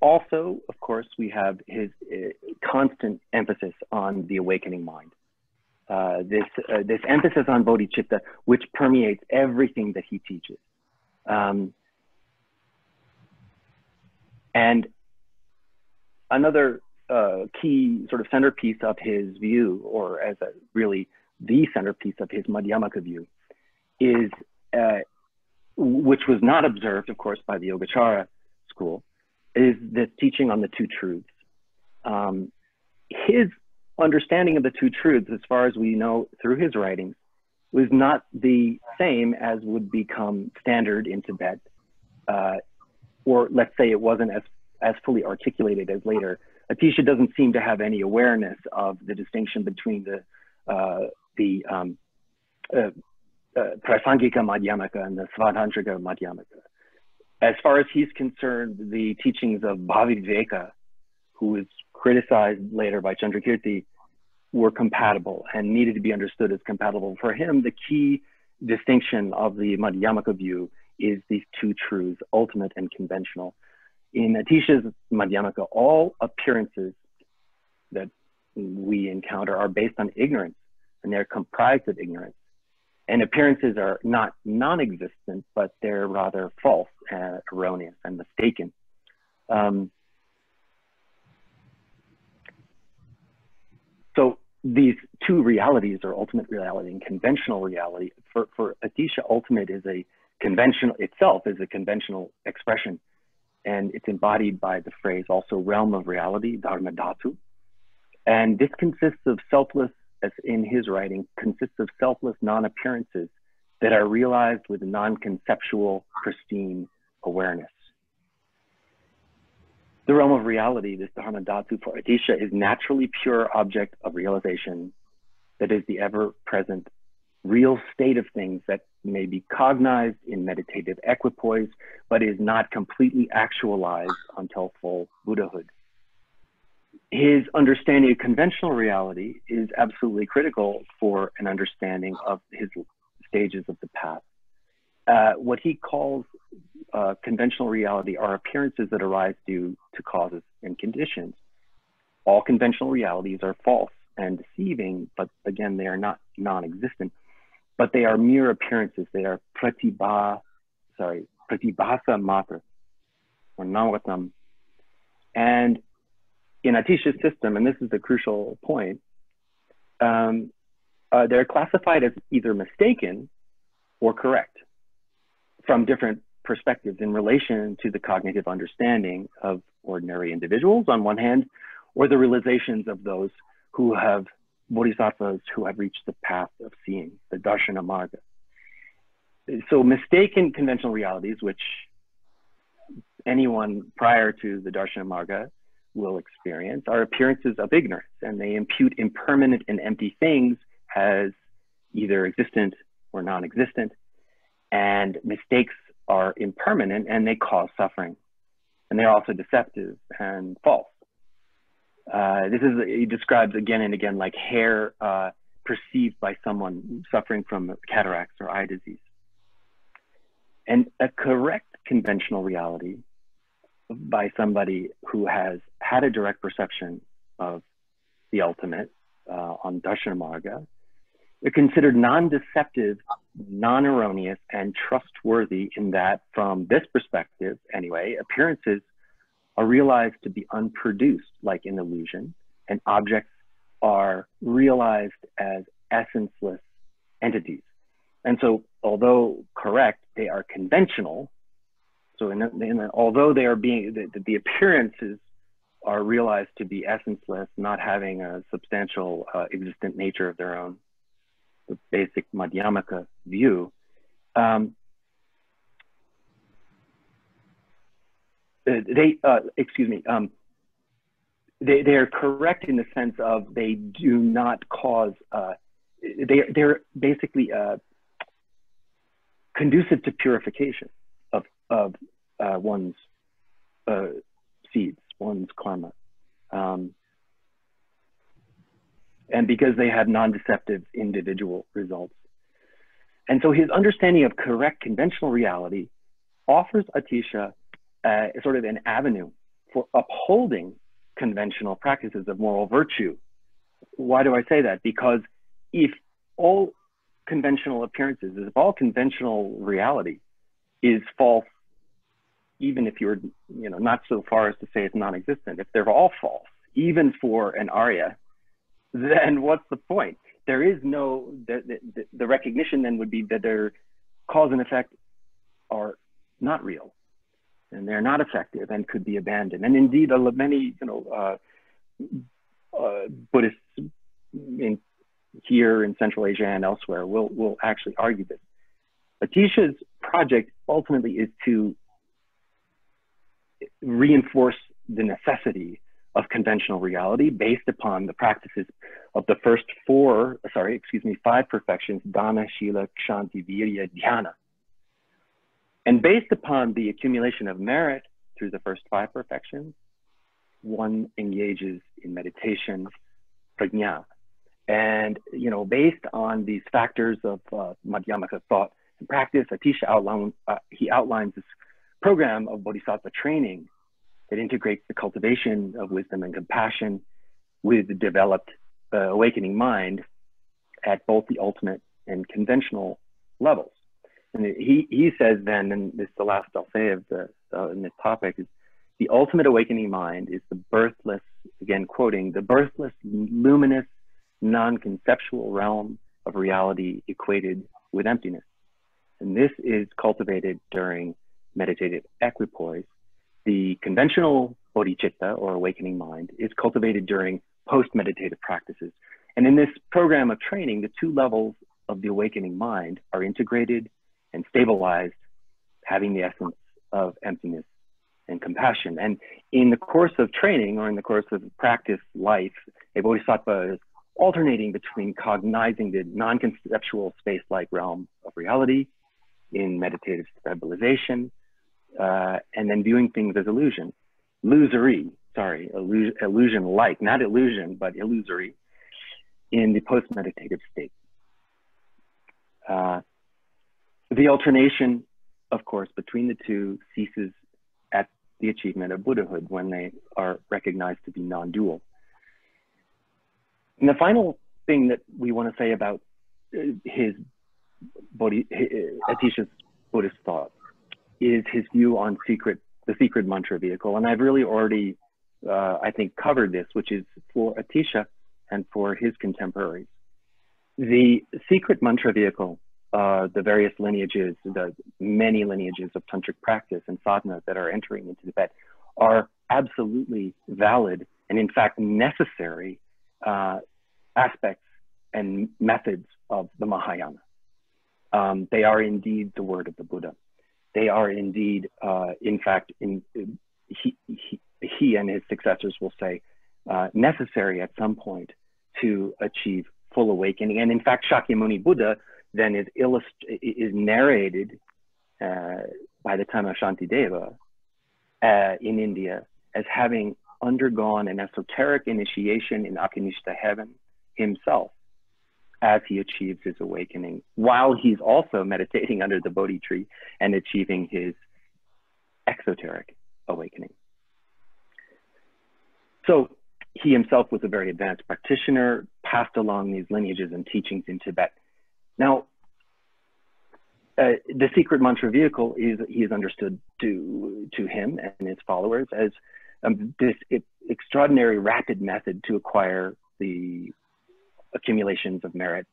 Also, of course, we have his constant emphasis on the awakening mind. This emphasis on bodhicitta, which permeates everything that he teaches. And another key sort of centerpiece of his view, or as really the centerpiece of his Madhyamaka view, is, which was not observed, of course, by the Yogacara school, is the teaching on the two truths. His understanding of the two truths, as far as we know through his writings, was not the same as would become standard in Tibet, or let's say it wasn't as fully articulated as later. Atisha doesn't seem to have any awareness of the distinction between the Prasangika Madhyamaka and the Svatantrika Madhyamaka. As far as he's concerned, the teachings of Bhaviveka, who was criticized later by Chandrakirti, were compatible and needed to be understood as compatible. For him, the key distinction of the Madhyamaka view is these two truths, ultimate and conventional. In Atisha's Madhyamaka, all appearances that we encounter are based on ignorance, and they're comprised of ignorance. And appearances are not non-existent, but they're rather false, erroneous, and mistaken. So these two realities are ultimate reality and conventional reality. For Atisha, ultimate is a conventional, itself is a conventional expression. And it's embodied by the phrase also realm of reality, Dharma Dhatu. And this consists of selfless, as in his writing, consists of selfless non-appearances that are realized with non-conceptual, pristine awareness. The realm of reality, this Dharma Dhatu for Atisha, is naturally pure object of realization that is the ever-present real state of things that may be cognized in meditative equipoise, but is not completely actualized until full Buddhahood. His understanding of conventional reality is absolutely critical for an understanding of his stages of the path. What he calls conventional reality are appearances that arise due to causes and conditions. All conventional realities are false and deceiving, but again, they are not non-existent. But they are mere appearances. They are pratibhasa matra, or navatam. And in Atisha's system, and this is the crucial point, they're classified as either mistaken or correct from different perspectives in relation to the cognitive understanding of ordinary individuals on one hand, or the realizations of those who have bodhisattvas who have reached the path of seeing, the darshana marga. So mistaken conventional realities, which anyone prior to the darshana marga will experience, are appearances of ignorance, and they impute impermanent and empty things as either existent or non-existent, and mistakes are impermanent and they cause suffering, and they're also deceptive and false. He describes again and again like hair perceived by someone suffering from cataracts or eye disease. And a correct conventional reality by somebody who has had a direct perception of the ultimate on Darshana Marga, they're considered non-deceptive, non-erroneous, and trustworthy in that, from this perspective anyway, appearances are realized to be unproduced, like an illusion, and objects are realized as essenceless entities. And so, although correct, they are conventional. So, although they are the appearances are realized to be essenceless, not having a substantial existent nature of their own, the basic Madhyamaka view, they are correct in the sense of they do not cause, they're basically conducive to purification of one's seeds, one's karma. And because they have non-deceptive individual results. And so his understanding of correct conventional reality offers Atisha sort of an avenue for upholding conventional practices of moral virtue. Why do I say that? Because if all conventional appearances, if all conventional reality is false, even if you're not so far as to say it's non-existent, if they're all false, even for an Arya, then what's the point? There is no, the recognition then would be that their cause and effect are not real, and they're not effective and could be abandoned. And indeed, many, Buddhists here in Central Asia and elsewhere will actually argue this. Atisha's project ultimately is to reinforce the necessity of conventional reality based upon the practices of the first five perfections, dana, shila, kshanti, virya, dhyana. And based upon the accumulation of merit through the first five perfections, one engages in meditation, prajna. And, based on these factors of Madhyamaka thought and practice, Atisha outlines this program of bodhisattva training that integrates the cultivation of wisdom and compassion with the developed awakening mind at both the ultimate and conventional levels. And he says then, and this is the last I'll say of in this topic, is the ultimate awakening mind is the birthless, again quoting, the birthless, luminous, non-conceptual realm of reality equated with emptiness. And this is cultivated during meditative equipoise. The conventional bodhicitta, or awakening mind, is cultivated during post-meditative practices. And in this program of training, the two levels of the awakening mind are integrated and stabilized, having the essence of emptiness and compassion. And in the course of training, or in the course of practice life, a bodhisattva is alternating between cognizing the non-conceptual space-like realm of reality in meditative stabilization, and then viewing things as illusion, illusion-like, not illusion, but illusory, in the post-meditative state. The alternation, of course, between the two ceases at the achievement of Buddhahood, when they are recognized to be non-dual. And the final thing that we want to say about Atisha's Buddhist thought is his view on the secret mantra vehicle. And I've really already, I think, covered this, which is for Atisha and for his contemporaries. The secret mantra vehicle, the various lineages, the many lineages of tantric practice and sadhana that are entering into Tibet, are absolutely valid and, in fact, necessary aspects and methods of the Mahayana. They are indeed the word of the Buddha. They are indeed, in fact, he and his successors will say, necessary at some point to achieve full awakening. And in fact, Shakyamuni Buddha then is narrated by the time of Shantideva in India as having undergone an esoteric initiation in Akanishta heaven himself as he achieves his awakening, while he's also meditating under the Bodhi tree and achieving his exoteric awakening. So he himself was a very advanced practitioner, passed along these lineages and teachings in Tibet. Now, the secret mantra vehicle he is understood to him and his followers as this extraordinary rapid method to acquire the accumulations of merit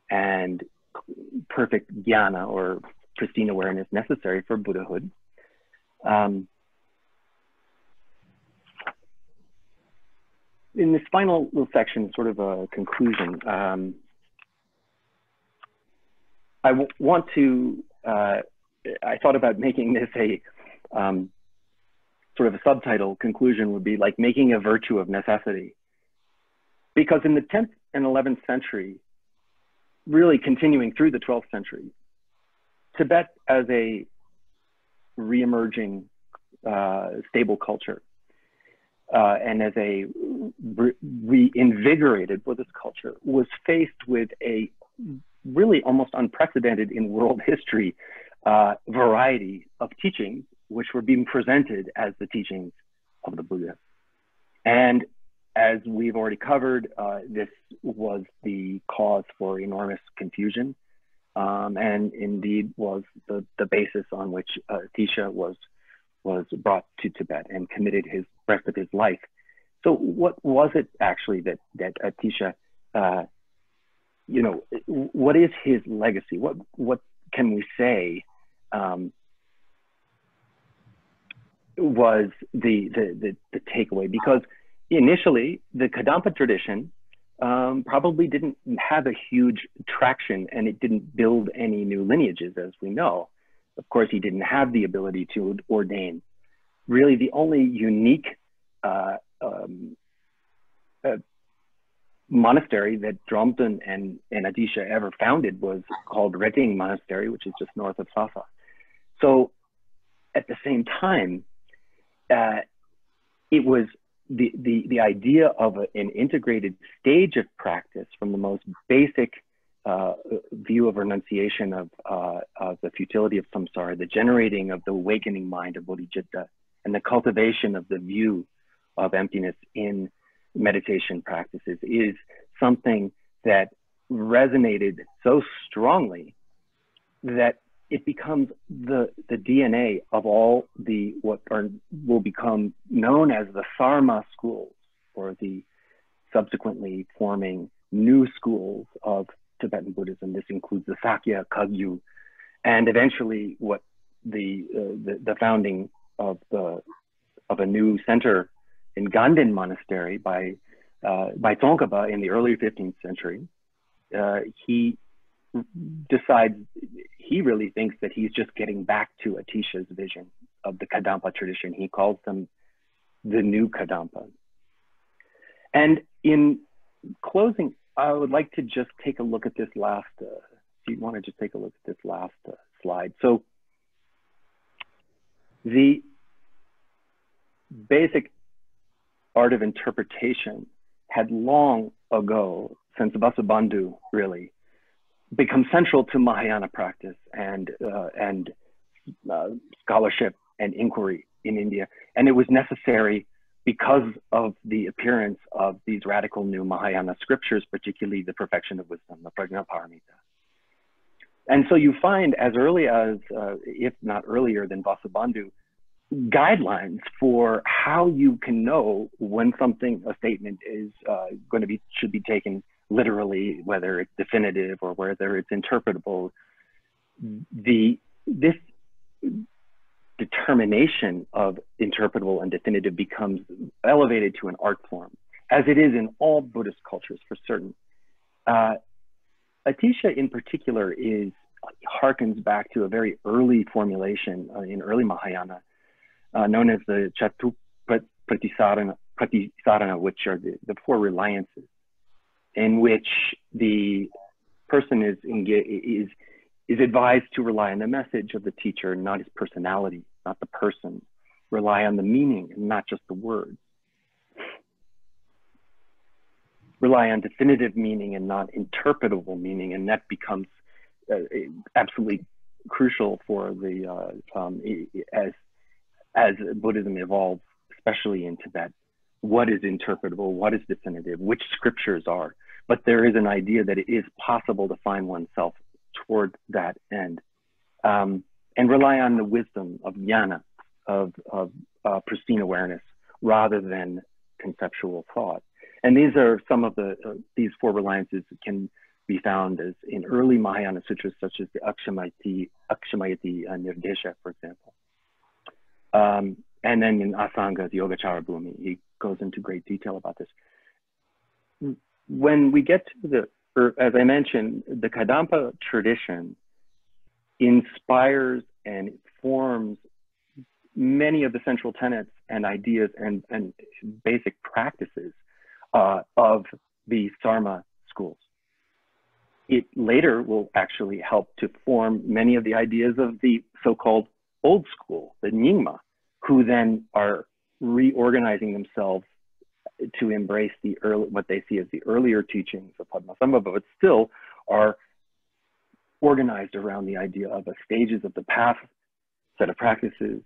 and perfect jnana, or pristine awareness, necessary for Buddhahood. In this final little section, sort of a conclusion, I want to, I thought about making this a sort of a subtitle. Conclusion would be like making a virtue of necessity. Because in the 10th and 11th century, really continuing through the 12th century, Tibet as a reemerging stable culture and as a reinvigorated Buddhist culture was faced with a really almost unprecedented in world history variety of teachings, which were being presented as the teachings of the Buddha. And as we've already covered, this was the cause for enormous confusion, and indeed was the basis on which Atisha was brought to Tibet and committed his rest of his life So what was it actually that Atisha, you know, what is his legacy? What can we say was the takeaway? Because initially the Kadampa tradition probably didn't have a huge traction, and it didn't build any new lineages, as we know. Of course, he didn't have the ability to ordain. Really, the only unique monastery that Dromten and Atisha ever founded was called Reting Monastery, which is just north of Sasa. So at the same time, it was the idea of an integrated stage of practice, from the most basic view of renunciation of the futility of samsara, the generating of the awakening mind of Bodhichitta, and the cultivation of the view of emptiness in meditation practices, is something that resonated so strongly that it becomes the DNA of all the will become known as the Sarma schools, or the subsequently forming new schools of Tibetan Buddhism. This includes the Sakya, Kagyu, and eventually what the founding of a new center in Ganden Monastery by Tsongkhapa in the early 15th century. He decides, he really thinks that he's just getting back to Atisha's vision of the Kadampa tradition. He calls them the new Kadampa. And in closing, I would like to just take a look at this last, if you want to just take a look at this last slide. So the basic art of interpretation had long ago, since Vasubandhu really, become central to Mahayana practice and scholarship and inquiry in India. And it was necessary because of the appearance of these radical new Mahayana scriptures, particularly the perfection of wisdom, the Prajnaparamita. And so you find, as early as, if not earlier than Vasubandhu, guidelines for how you can know when a statement is should be taken literally, whether it's definitive or whether it's interpretable. This determination of interpretable and definitive becomes elevated to an art form, as it is in all Buddhist cultures for certain. Atisha in particular harkens back to a very early formulation in early Mahayana, known as the Chatu Pratisarana, which are the four reliances, in which the person is advised to rely on the message of the teacher, not his personality, not the person. Rely on the meaning and not just the words. Rely on definitive meaning and not interpretable meaning, and that becomes absolutely crucial for the as Buddhism evolves, especially in Tibet. What is interpretable? What is definitive? Which scriptures are? But there is an idea that it is possible to find oneself toward that end, and rely on the wisdom of jnana, of pristine awareness, rather than conceptual thought. And these are some of these four reliances that can be found as in early Mahayana sutras, such as the Akshamayati Nirdesha, for example. And then in Asanga, the Yogacara Bhumi, he goes into great detail about this. When we get to as I mentioned, the Kadampa tradition inspires and forms many of the central tenets and ideas and basic practices of the Sarma schools. It later will actually help to form many of the ideas of the so-called old school, the Nyingma, who then are reorganizing themselves to embrace what they see as the earlier teachings of Padmasambhava, but still are organized around the idea of the stages of the path, set of practices,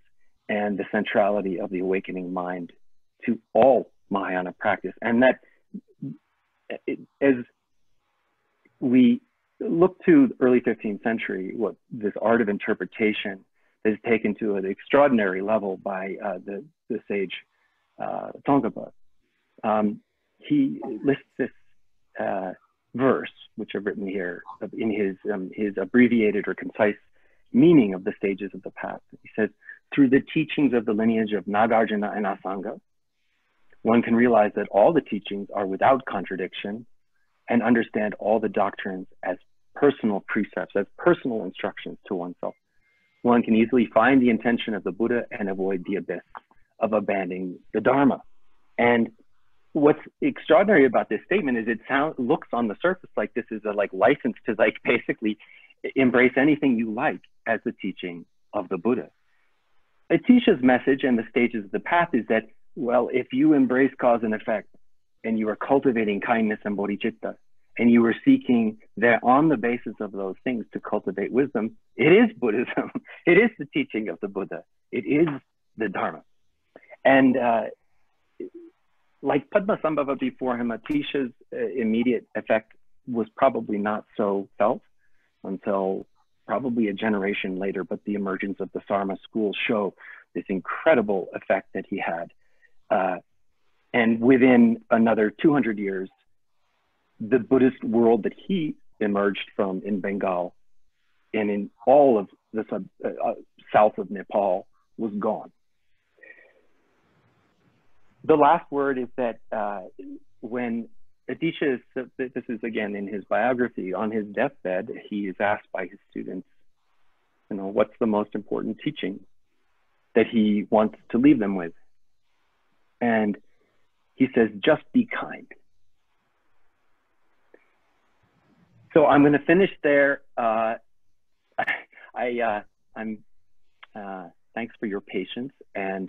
and the centrality of the awakening mind to all Mahayana practice. And that, as we look to the early 15th century, what this art of interpretation is taken to an extraordinary level by the sage Tsongkhapa. he lists this verse, which I've written here, in his abbreviated or concise meaning of the stages of the path. He says, through the teachings of the lineage of Nagarjuna and Asanga, one can realize that all the teachings are without contradiction and understand all the doctrines as personal precepts, as personal instructions to oneself. One can easily find the intention of the Buddha and avoid the abyss of abandoning the Dharma. And what's extraordinary about this statement is it looks on the surface like this is a license to basically embrace anything you like as the teaching of the Buddha. Atisha's message and the stages of the path is that, well, if you embrace cause and effect and you are cultivating kindness and bodhicitta, and you are seeking that on the basis of those things to cultivate wisdom, it is Buddhism. It is the teaching of the Buddha. It is the Dharma. And like Padmasambhava before him, Atisha's immediate effect was probably not so felt until probably a generation later, but the emergence of the Sarma school show this incredible effect that he had. And within another 200 years, the Buddhist world that he emerged from in Bengal and in all of the south of Nepal was gone. The last word is that when Atisha, this is again in his biography, on his deathbed, he is asked by his students, what's the most important teaching that he wants to leave them with? And he says, just be kind. So I'm going to finish there. Thanks for your patience, and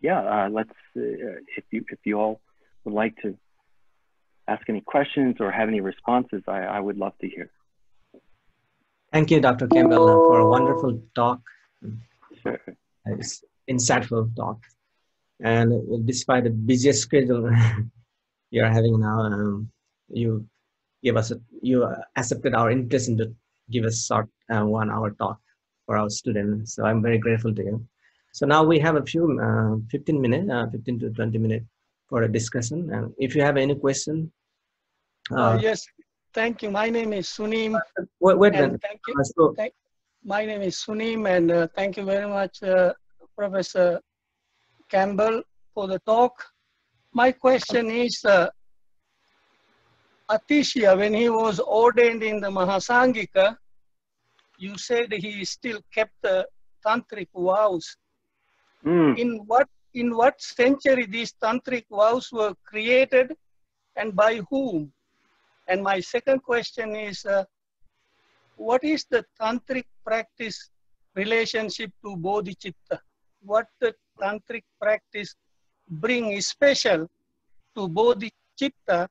let's if you all would like to ask any questions or have any responses, I would love to hear. Thank you, Dr. Campbell, for a wonderful talk. Sure. It's insightful talk, and despite the busiest schedule you're having now, you accepted our invitation to give a short 1 hour talk for our students. So I'm very grateful to you. So now we have a few 15 to 20 minutes for a discussion. And if you have any question. Yes, thank you. My name is Sunim. Wait thank you. My name is Sunim, and thank you very much, Professor Campbell, for the talk. My question is, Atisha, when he was ordained in the Mahasangika, you said he still kept the Tantric vows. In what century these Tantric vows were created and by whom? And my second question is, what is the Tantric practice relationship to Bodhichitta? What the Tantric practice bring special to Bodhichitta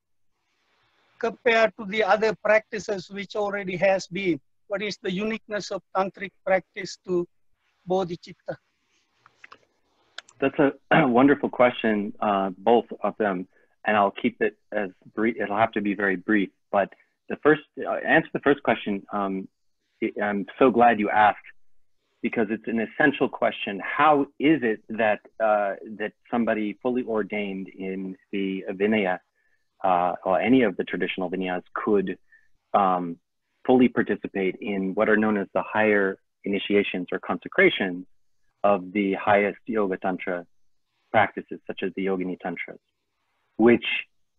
compared to the other practices which already has been? What is the uniqueness of Tantric practice to Bodhichitta? That's a wonderful question, both of them, and I'll keep it as brief. It'll have to be very brief, but answer the first question. I'm so glad you asked, because it's an essential question. How is it that that somebody fully ordained in the Vinaya or any of the traditional Vinayas could fully participate in what are known as the higher initiations or consecrations of the highest yoga tantra practices, such as the yogini tantras, which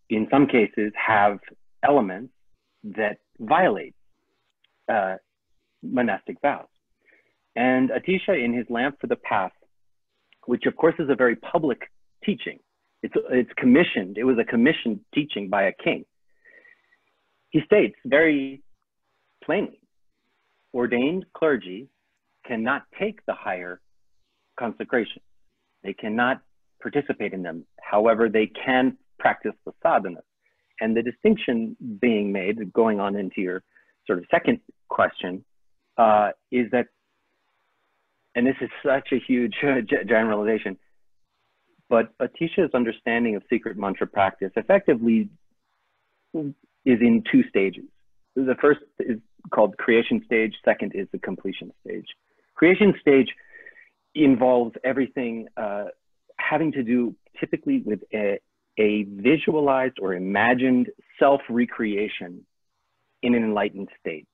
in some cases have elements that violate monastic vows. And Atisha, in his Lamp for the Path, which of course is a very public teaching, it's commissioned, it was a commissioned teaching by a king. He states very plainly, ordained clergy cannot take the higher consecration. They cannot participate in them. However, they can practice the sadhana. And the distinction being made, going on into your sort of second question, is that, and this is such a huge generalization, but Atisha's understanding of secret mantra practice effectively is in two stages. The first is called creation stage, second is the completion stage. Creation stage involves everything having to do typically with a visualized or imagined self-recreation in an enlightened state.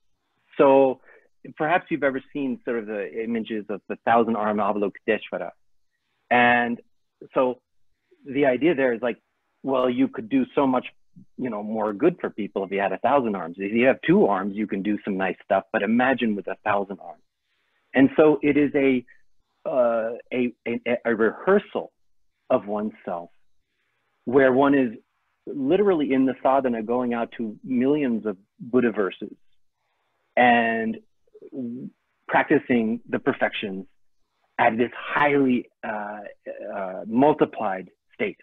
So perhaps you've ever seen sort of the images of the 1,000-arm Avalokiteshvara. And so the idea there is like, well, you could do so much, you know, more good for people if you had 1,000 arms. If you have 2 arms, you can do some nice stuff, but imagine with 1,000 arms. And so it is a rehearsal of oneself, where one is literally in the sadhana going out to millions of Buddha verses and practicing the perfections at this highly multiplied state,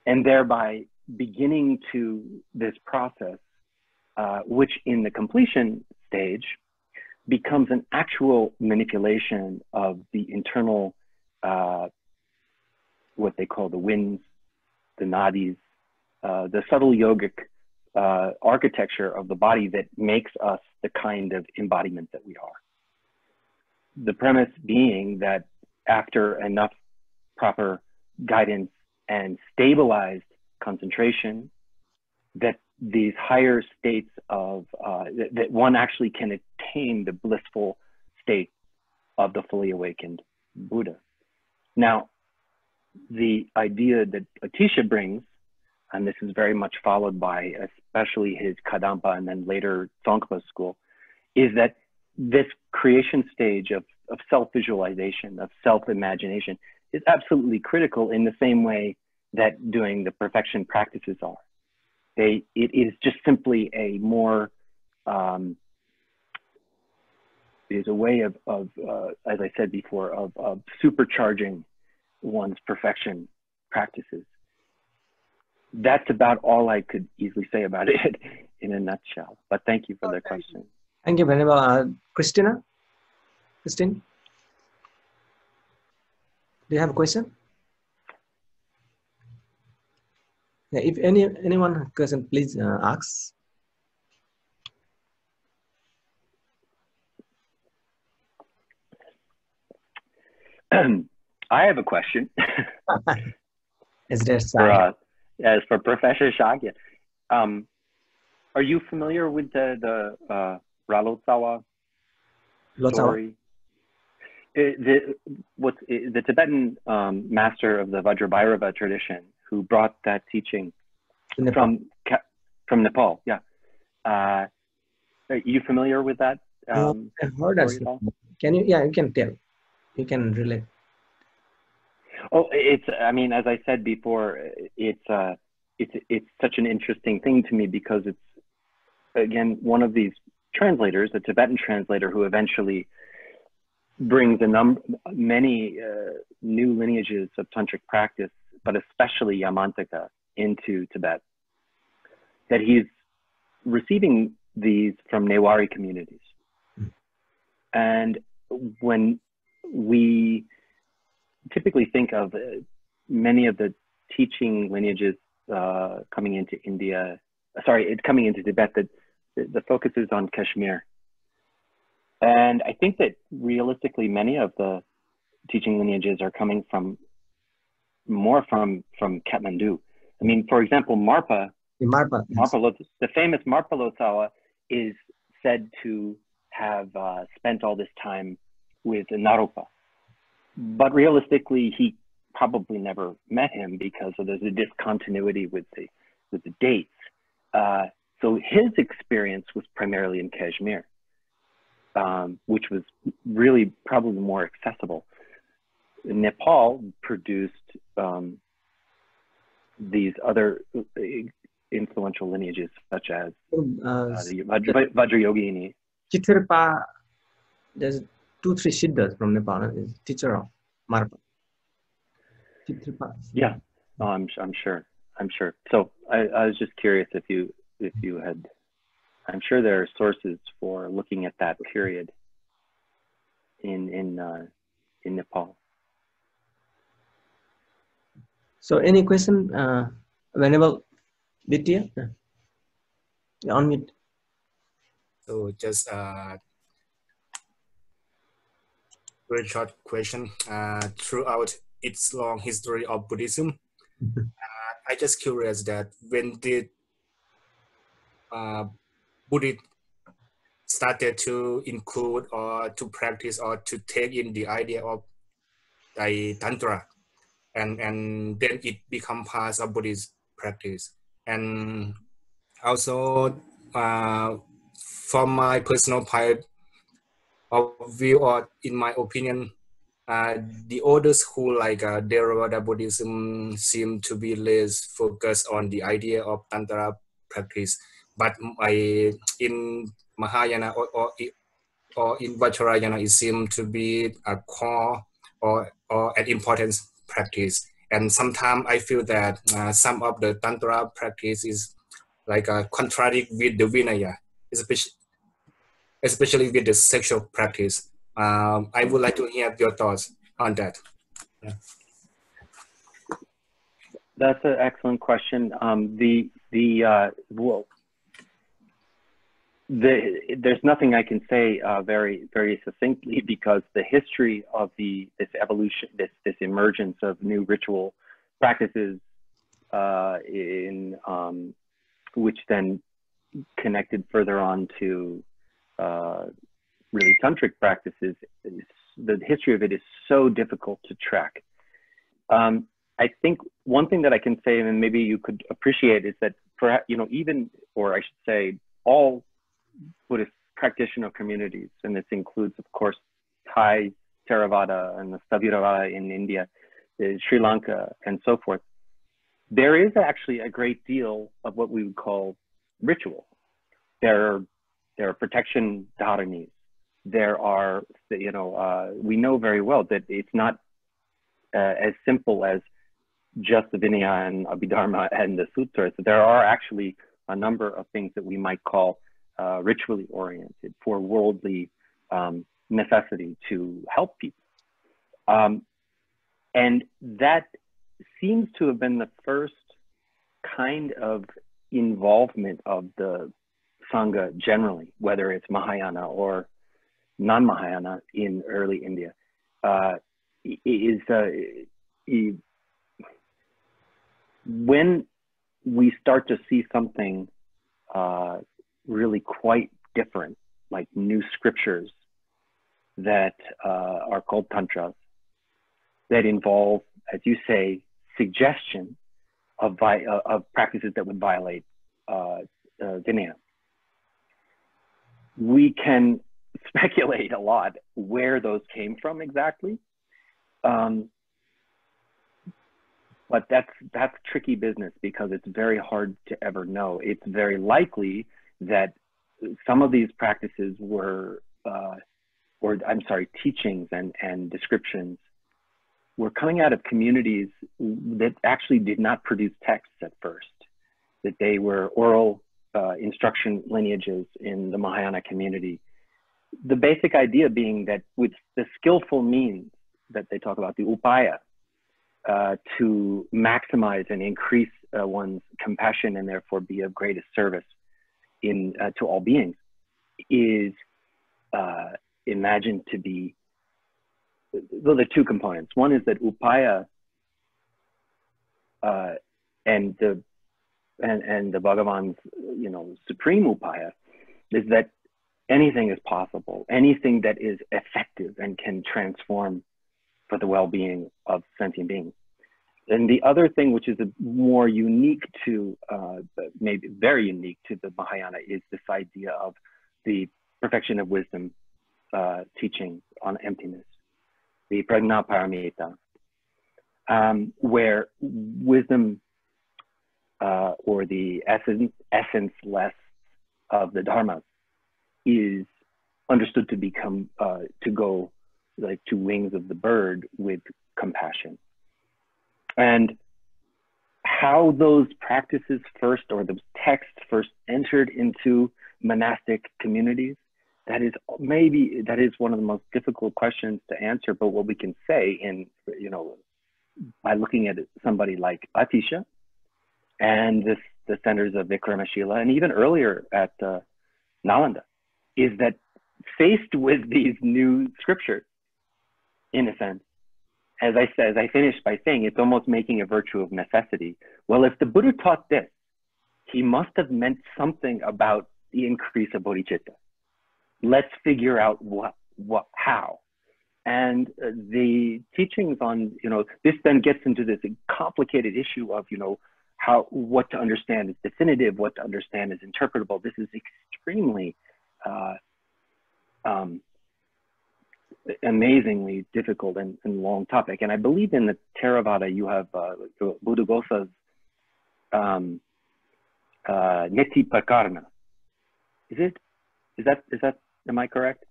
and thereby beginning to this process, which in the completion stage becomes an actual manipulation of the internal, what they call the winds, the nadis, the subtle yogic architecture of the body that makes us the kind of embodiment that we are. The premise being that after enough proper guidance and stabilized concentration, that these higher states of, that one actually can attain the blissful state of the fully awakened Buddha. Now, the idea that Atisha brings, and this is very much followed by especially his Kadampa and then later Tsongkhapa school, is that this creation stage of self-visualization, of self-imagination, is absolutely critical in the same way that doing the perfection practices are. It is just simply a more, it is a way of as I said before, of supercharging one's perfection practices. That's about all I could easily say about it in a nutshell. But thank you for the question. Thank you, Venerable. Christine, do you have a question? Yeah, if anyone has a question, please ask. I have a question. Is there as for Professor Shakya, are you familiar with the Ralotsawa story? The Tibetan master of the Vajrabhairava tradition who brought that teaching from Nepal. Yeah. Are you familiar with that? I've heard that. Can you? Yeah, you can tell. You can relate. Oh, it's. I mean, as I said before, it's such an interesting thing to me because it's, again, one of these translators, a Tibetan translator, who eventually brings many new lineages of tantric practice, but especially Yamantaka, into Tibet. That he's receiving these from Newari communities, and when we typically think of many of the teaching lineages coming into coming into Tibet, that the focus is on Kashmir. And I think that realistically, many of the teaching lineages are coming more from Kathmandu. I mean, for example, Marpa, the famous Marpa Lotsawa is said to have spent all this time with Naropa. But realistically, he probably never met him because there's a discontinuity with the dates. So his experience was primarily in Kashmir, which was really probably more accessible. Nepal produced these other influential lineages, such as the Vajrayogini. Chitrapa, there's 2-3 Siddhas from Nepal, is teacher of Marpa. Chitrapa. Yeah, I'm sure. So I was just curious if you had. I'm sure there are sources for looking at that period in Nepal. So any question, Venerable Vidya? You're on mute. So just very short question. Throughout its long history of Buddhism, I just curious that when did Buddhists started to include or to practice or to take in the idea of the Tantra, and then it become part of Buddhist practice. And also, from my personal point of view, or in my opinion, the older school like Theravada Buddhism seem to be less focused on the idea of Tantra practice, but in Mahayana or in Vajrayana, it seems to be a core or an important practice. And sometimes I feel that some of the Tantra practice is like a contradict with the Vinaya, especially with the sexual practice. I would like to hear your thoughts on that. Yeah. That's an excellent question. There's nothing I can say very succinctly, because the history of this evolution, this emergence of new ritual practices, which then connected further on to really tantric practices, the history of it is so difficult to track. I think one thing that I can say, and maybe you could appreciate, is that perhaps, even, or I should say, all Buddhist practitioner communities, and this includes, of course, Thai Theravada and the Sthaviravada in India, Sri Lanka, and so forth, there is actually a great deal of what we would call ritual. There are protection dharanis. There are, we know very well that it's not as simple as just the Vinaya and Abhidharma and the sutras. There are actually a number of things that we might call ritually oriented for worldly necessity to help people. And that seems to have been the first kind of involvement of the Sangha generally, whether it's Mahayana or non-Mahayana in early India, when we start to see something really quite different, like new scriptures that are called tantras, that involve, as you say, suggestion of practices that would violate Vinaya. We can speculate a lot where those came from exactly, but that's tricky business, because it's very hard to ever know. It's very likely that some of these practices were, teachings and descriptions were coming out of communities that actually did not produce texts at first, that they were oral instruction lineages in the Mahayana community. The basic idea being that with the skillful means that they talk about, the upaya, to maximize and increase one's compassion and therefore be of greatest service to all beings, is imagined to be, well, there are two components. One is that upaya and the Bhagavan's supreme upaya is that anything is possible, anything that is effective and can transform for the well-being of sentient beings. And the other thing, which is more unique to, maybe very unique to the Mahayana, is this idea of the perfection of wisdom teaching on emptiness, the prajna paramita, where wisdom or the essence-less of the dharmas is understood to become, to go like to wings of the bird with compassion. And how those practices first, or those texts first entered into monastic communities, that is one of the most difficult questions to answer. But what we can say by looking at somebody like Atisha and the centers of Vikramashila, and even earlier at Nalanda, is that faced with these new scriptures, in a sense, as I finished by saying, it's almost making a virtue of necessity. Well, if the Buddha taught this, he must have meant something about the increase of bodhicitta. Let's figure out how. And the teachings on, this then gets into this complicated issue of, what to understand is definitive, what to understand is interpretable. This is extremely amazingly difficult and long topic. And I believe in the Theravada, you have Buddhaghosa's Neti Prakarana. Is that, am I correct?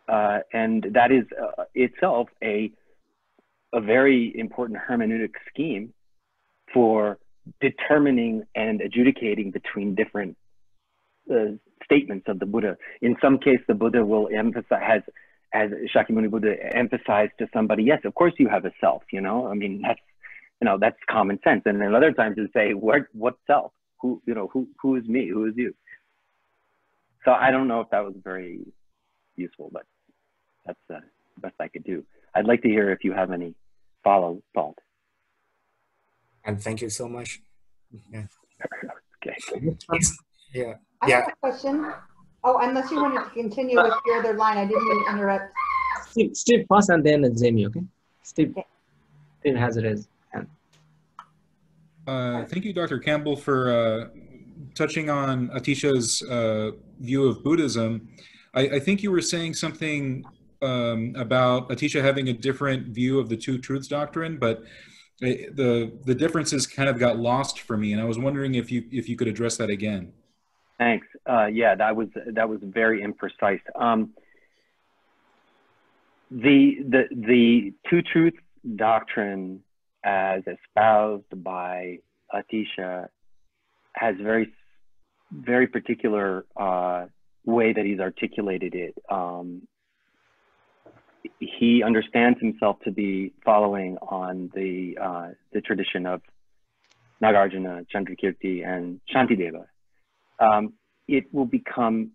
And that is itself a very important hermeneutic scheme for determining and adjudicating between different statements of the Buddha. In some case, the Buddha will emphasize, as Shakyamuni Buddha emphasized to somebody, yes, of course you have a self, I mean, that's common sense. And then other times you say, what self? Who is me? Who is you? So I don't know if that was very useful, but that's the best I could do. I'd like to hear if you have any follow thought. And thank you so much. Yeah. Okay. Yeah. I have a question. Oh, unless you wanted to continue with your other line, I didn't mean to interrupt. Steve first and then Jamie, okay? Steve has raised hand. Thank you, Dr. Campbell, for touching on Atisha's view of Buddhism. I think you were saying something about Atisha having a different view of the Two Truths doctrine, but the differences kind of got lost for me, and I was wondering if you could address that again. Thanks. Yeah, that was very imprecise. The Two Truths doctrine, as espoused by Atisha, has very particular way that he's articulated it. He understands himself to be following on the tradition of Nagarjuna, Chandrakirti, and Shantideva. It will become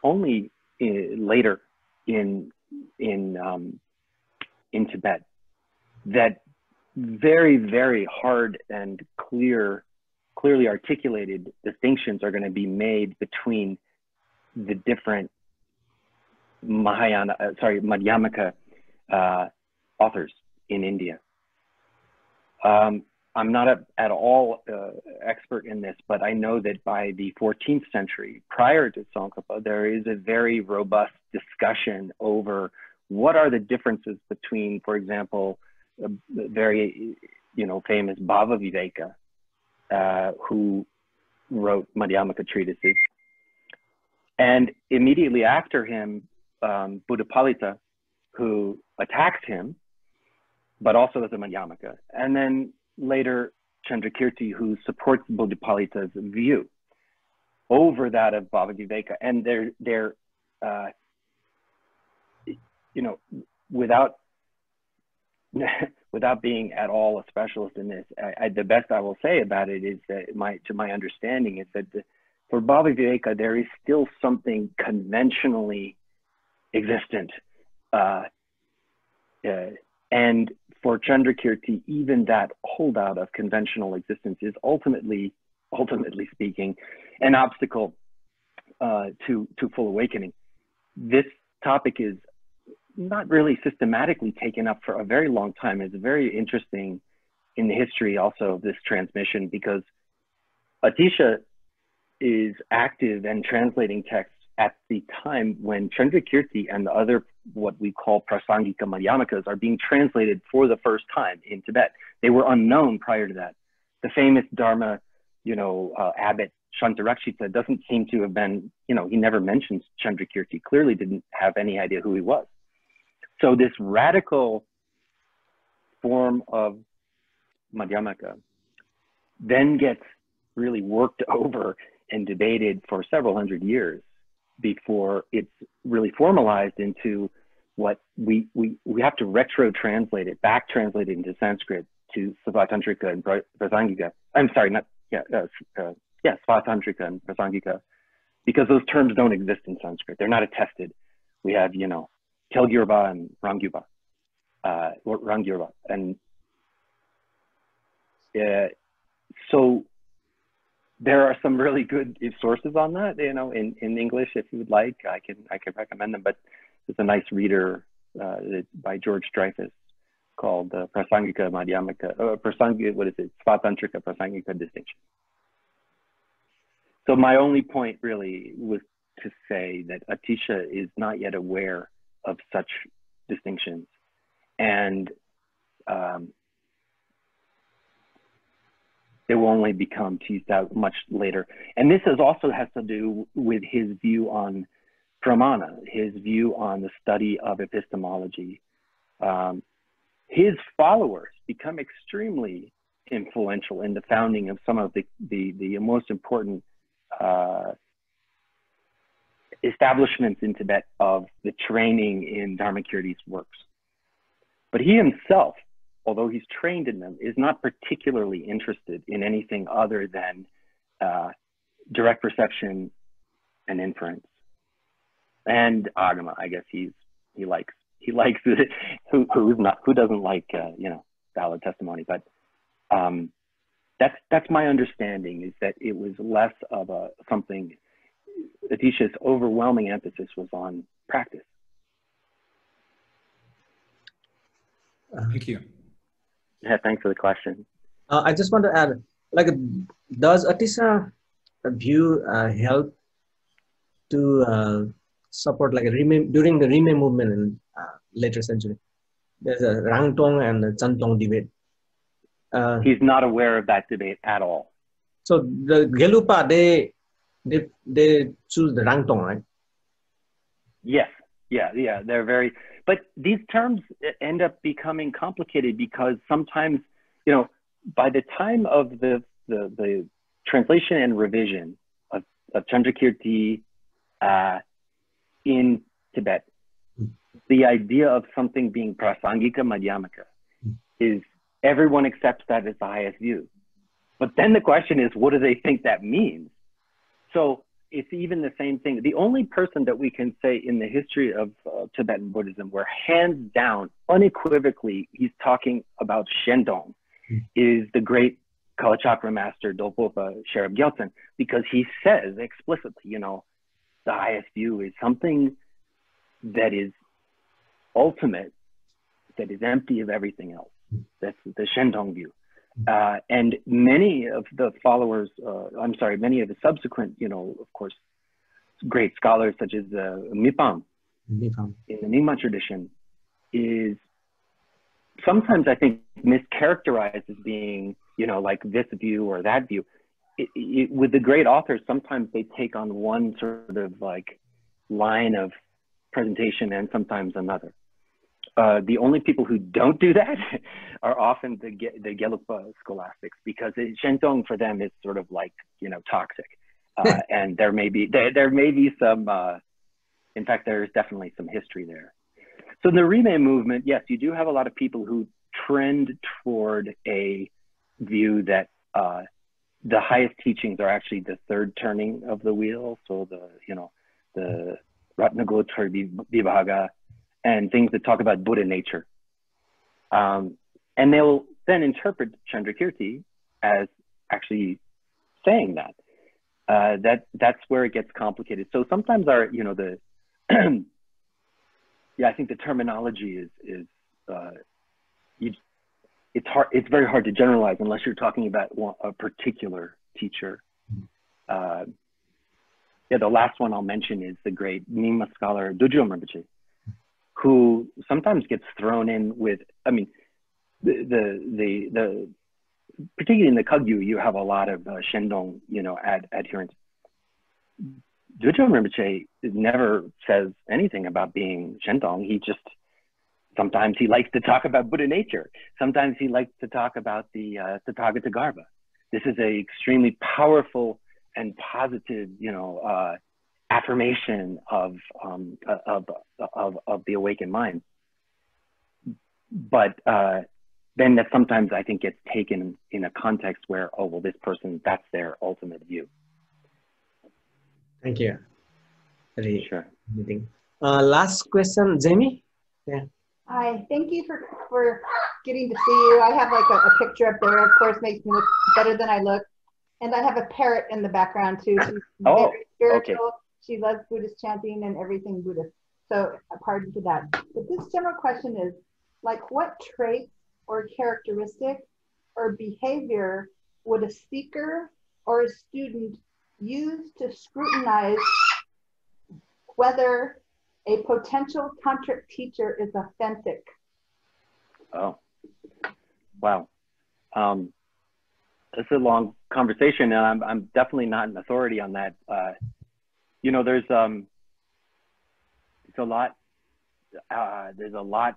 only later in Tibet that very, very hard and clearly articulated distinctions are going to be made between the different Madhyamaka authors in India. I'm not at all expert in this, but I know that by the 14th century, prior to Tsongkhapa, there is a very robust discussion over what are the differences between, for example, very famous Bhava Viveka, who wrote Madhyamaka treatises, and immediately after him, Buddhapalita, who attacks him, but also as a Madhyamaka, and then later Chandrakirti, who supports Buddhapalita's view over that of Bhava Viveka. And they're without being at all a specialist in this, the best I will say about it is that to my understanding is that for Bhava Viveka, there is still something conventionally existent. And for Chandrakirti, even that holdout of conventional existence is ultimately speaking, an obstacle to full awakening. This topic is not really systematically taken up for a very long time. It's very interesting in the history also of this transmission, because Atisha is active and translating texts at the time when Chandrakirti and the other, what we call Prasangika Madhyamakas, are being translated for the first time in Tibet. They were unknown prior to that. The famous Dharma, abbot Shantarakshita doesn't seem to have been, he never mentions Chandrakirti, clearly didn't have any idea who he was. So this radical form of Madhyamaka then gets really worked over and debated for several hundred years before it's really formalized into what we have to retro-translate it, back-translate it into Sanskrit to Svatantrika and Prasangika. I'm sorry, Svatantrika and Prasangika, because those terms don't exist in Sanskrit. They're not attested. We have, Telgyurba and Ramgyurba. Rangyurwa. And so there are some really good sources on that, you know, in English. If you would like, I can recommend them. But there's a nice reader by George Dreyfus called Prasangika Madhyamaka, what is it? Svatantrika Prasangika Distinction. So my only point really was to say that Atisha is not yet aware of such distinctions, and they will only become teased out much later. And this also has to do with his view on pramana, his view on the study of epistemology. His followers become extremely influential in the founding of some of the most important establishments in Tibet of the training in Dharmakirti's works. But he himself, although he's trained in them, is not particularly interested in anything other than direct perception and inference. And Agama, I guess he likes it. Who doesn't like you know, valid testimony? But that's my understanding, is that it was less of something. Atisha's overwhelming emphasis was on practice. Thank you. Yeah, thanks for the question. I just want to add, like, does Atisha view help to support, like, during the Rime movement in later century? There's a Rangtong and a Chantong debate. He's not aware of that debate at all. So the Gelupa, they choose the Rangtong, right? Yes, yeah, they're very, but these terms end up becoming complicated because sometimes, you know, by the time of the translation and revision of Chandrakirti in Tibet, the idea of something being prasangika madhyamaka is, everyone accepts that as the highest view. But then the question is, what do they think that means? So it's even the same thing. The only person that we can say in the history of Tibetan Buddhism where hands down, unequivocally, he's talking about Shendong is the great Kalachakra master Dolpopa Sherab Gyaltsen, because he says explicitly, you know, the highest view is something that is ultimate, that is empty of everything else. That's the Shendong view. And many of the followers, many of the subsequent, you know, of course, great scholars such as Mipam in the Nyingma tradition is sometimes, I think, mischaracterized as being, you know, like this view or that view. With the great authors, sometimes they take on one sort of like line of presentation and sometimes another. The only people who don't do that are often the Gelugpa scholastics, because Shendong for them is sort of like, you know, toxic. And there may be some, in fact, there's definitely some history there. So in the Rime movement, yes, you do have a lot of people who trend toward a view that the highest teachings are actually the third turning of the wheel. So the Ratnagotra Vibhaga, and things that talk about Buddha nature. And they'll then interpret Chandrakirti as actually saying that. That's where it gets complicated. So sometimes our, you know, I think the terminology is it's very hard to generalize unless you're talking about a particular teacher. The last one I'll mention is the great Nyingma scholar Dudjom Rinpoche, who sometimes gets thrown in with, I mean, the particularly in the Kagyu, you have a lot of Shendong, you know, adherents. Dudjom Rinpoche never says anything about being Shendong. He just, sometimes he likes to talk about Buddha nature. Sometimes he likes to talk about the Tathagata Garbha. This is a extremely powerful and positive, you know, affirmation of the awakened mind. But then that sometimes I think gets taken in a context where, oh, well, this person, that's their ultimate view. Thank you. Sure. Last question, Jamie? Yeah. Hi, thank you for getting to see you. I have like a picture up there, of course, makes me look better than I look. And I have a parrot in the background too. She's very spiritual. Okay. She loves Buddhist chanting and everything Buddhist. So pardon to that. But this general question is, like, what traits or characteristic or behavior would a seeker or a student use to scrutinize whether a potential tantric teacher is authentic? Oh, wow. It's a long conversation, and I'm definitely not an authority on that. You know, there's a lot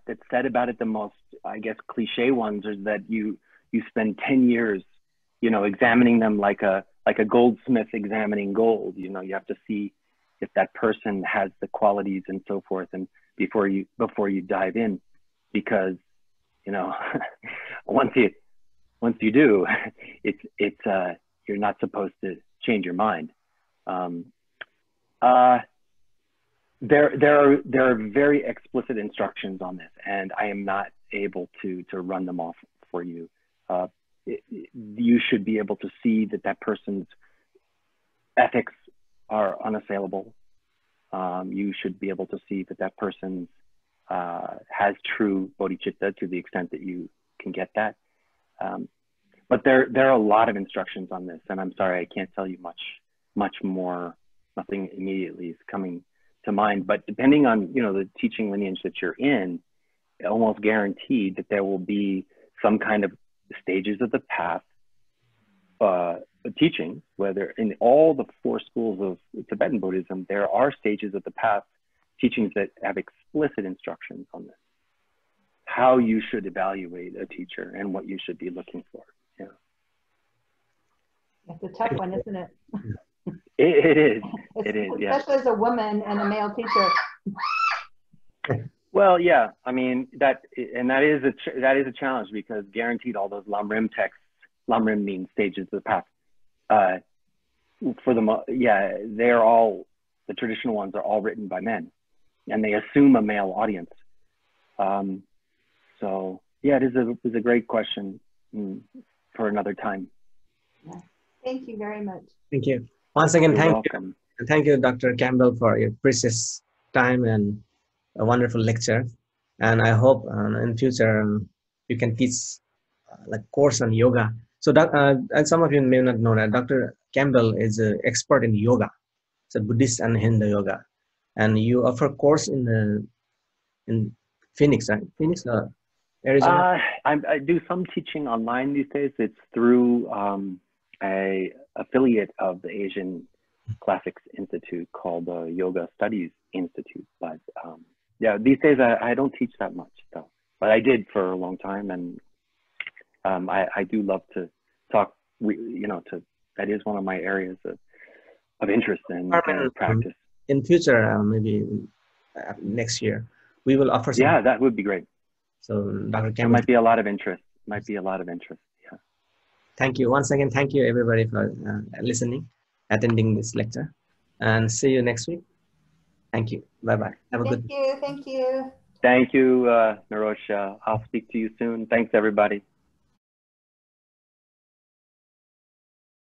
that's said about it. The most, I guess, cliche ones is that you spend 10 years, you know, examining them like a goldsmith examining gold. You know, you have to see if that person has the qualities and so forth, and before you dive in, because, you know, once you do, it's you're not supposed to change your mind. There are very explicit instructions on this, and I am not able to run them off for you. You should be able to see that person's ethics are unassailable. You should be able to see that person has true bodhicitta to the extent that you can get that. But there are a lot of instructions on this, and I'm sorry I can't tell you much more. Nothing immediately is coming to mind. But depending on, you know, the teaching lineage that you're in, almost guaranteed that there will be some kind of stages of the path teaching, whether in all the 4 schools of Tibetan Buddhism, there are stages of the path teachings that have explicit instructions on this, how you should evaluate a teacher and what you should be looking for. Yeah. It's a tough one, isn't it? It is. It is. Especially yeah. as a woman and a male teacher. Well, yeah. I mean, that is a challenge, because guaranteed all those Lamrim texts, Lamrim means stages of the path. They're all, the traditional ones are all written by men, and they assume a male audience. So yeah, it is a great question for another time. Thank you very much. Thank you. Once again, You're thank welcome. you. Thank you, Dr. Campbell, for your precious time and a wonderful lecture. And I hope in future you can teach like course on yoga. So and some of you may not know that Dr. Campbell is an expert in yoga. It's a Buddhist and Hindu yoga. And you offer course in Phoenix, right? Phoenix, Arizona? I do some teaching online these days. It's through a affiliate of the Asian Classics Institute called the Yoga Studies Institute. But yeah, these days I don't teach that much though, but I did for a long time, and I do love to talk. That is one of my areas of interest and practice. In future, maybe next year, we will offer some. Yeah, that would be great. So Dr. Campbell, there might be a lot of interest. Yeah. Thank you once again. Thank you everybody for listening, attending this lecture, and see you next week. Thank you. Bye-bye. Have a good day. Thank you. Thank you, Narosha. I'll speak to you soon. Thanks, everybody.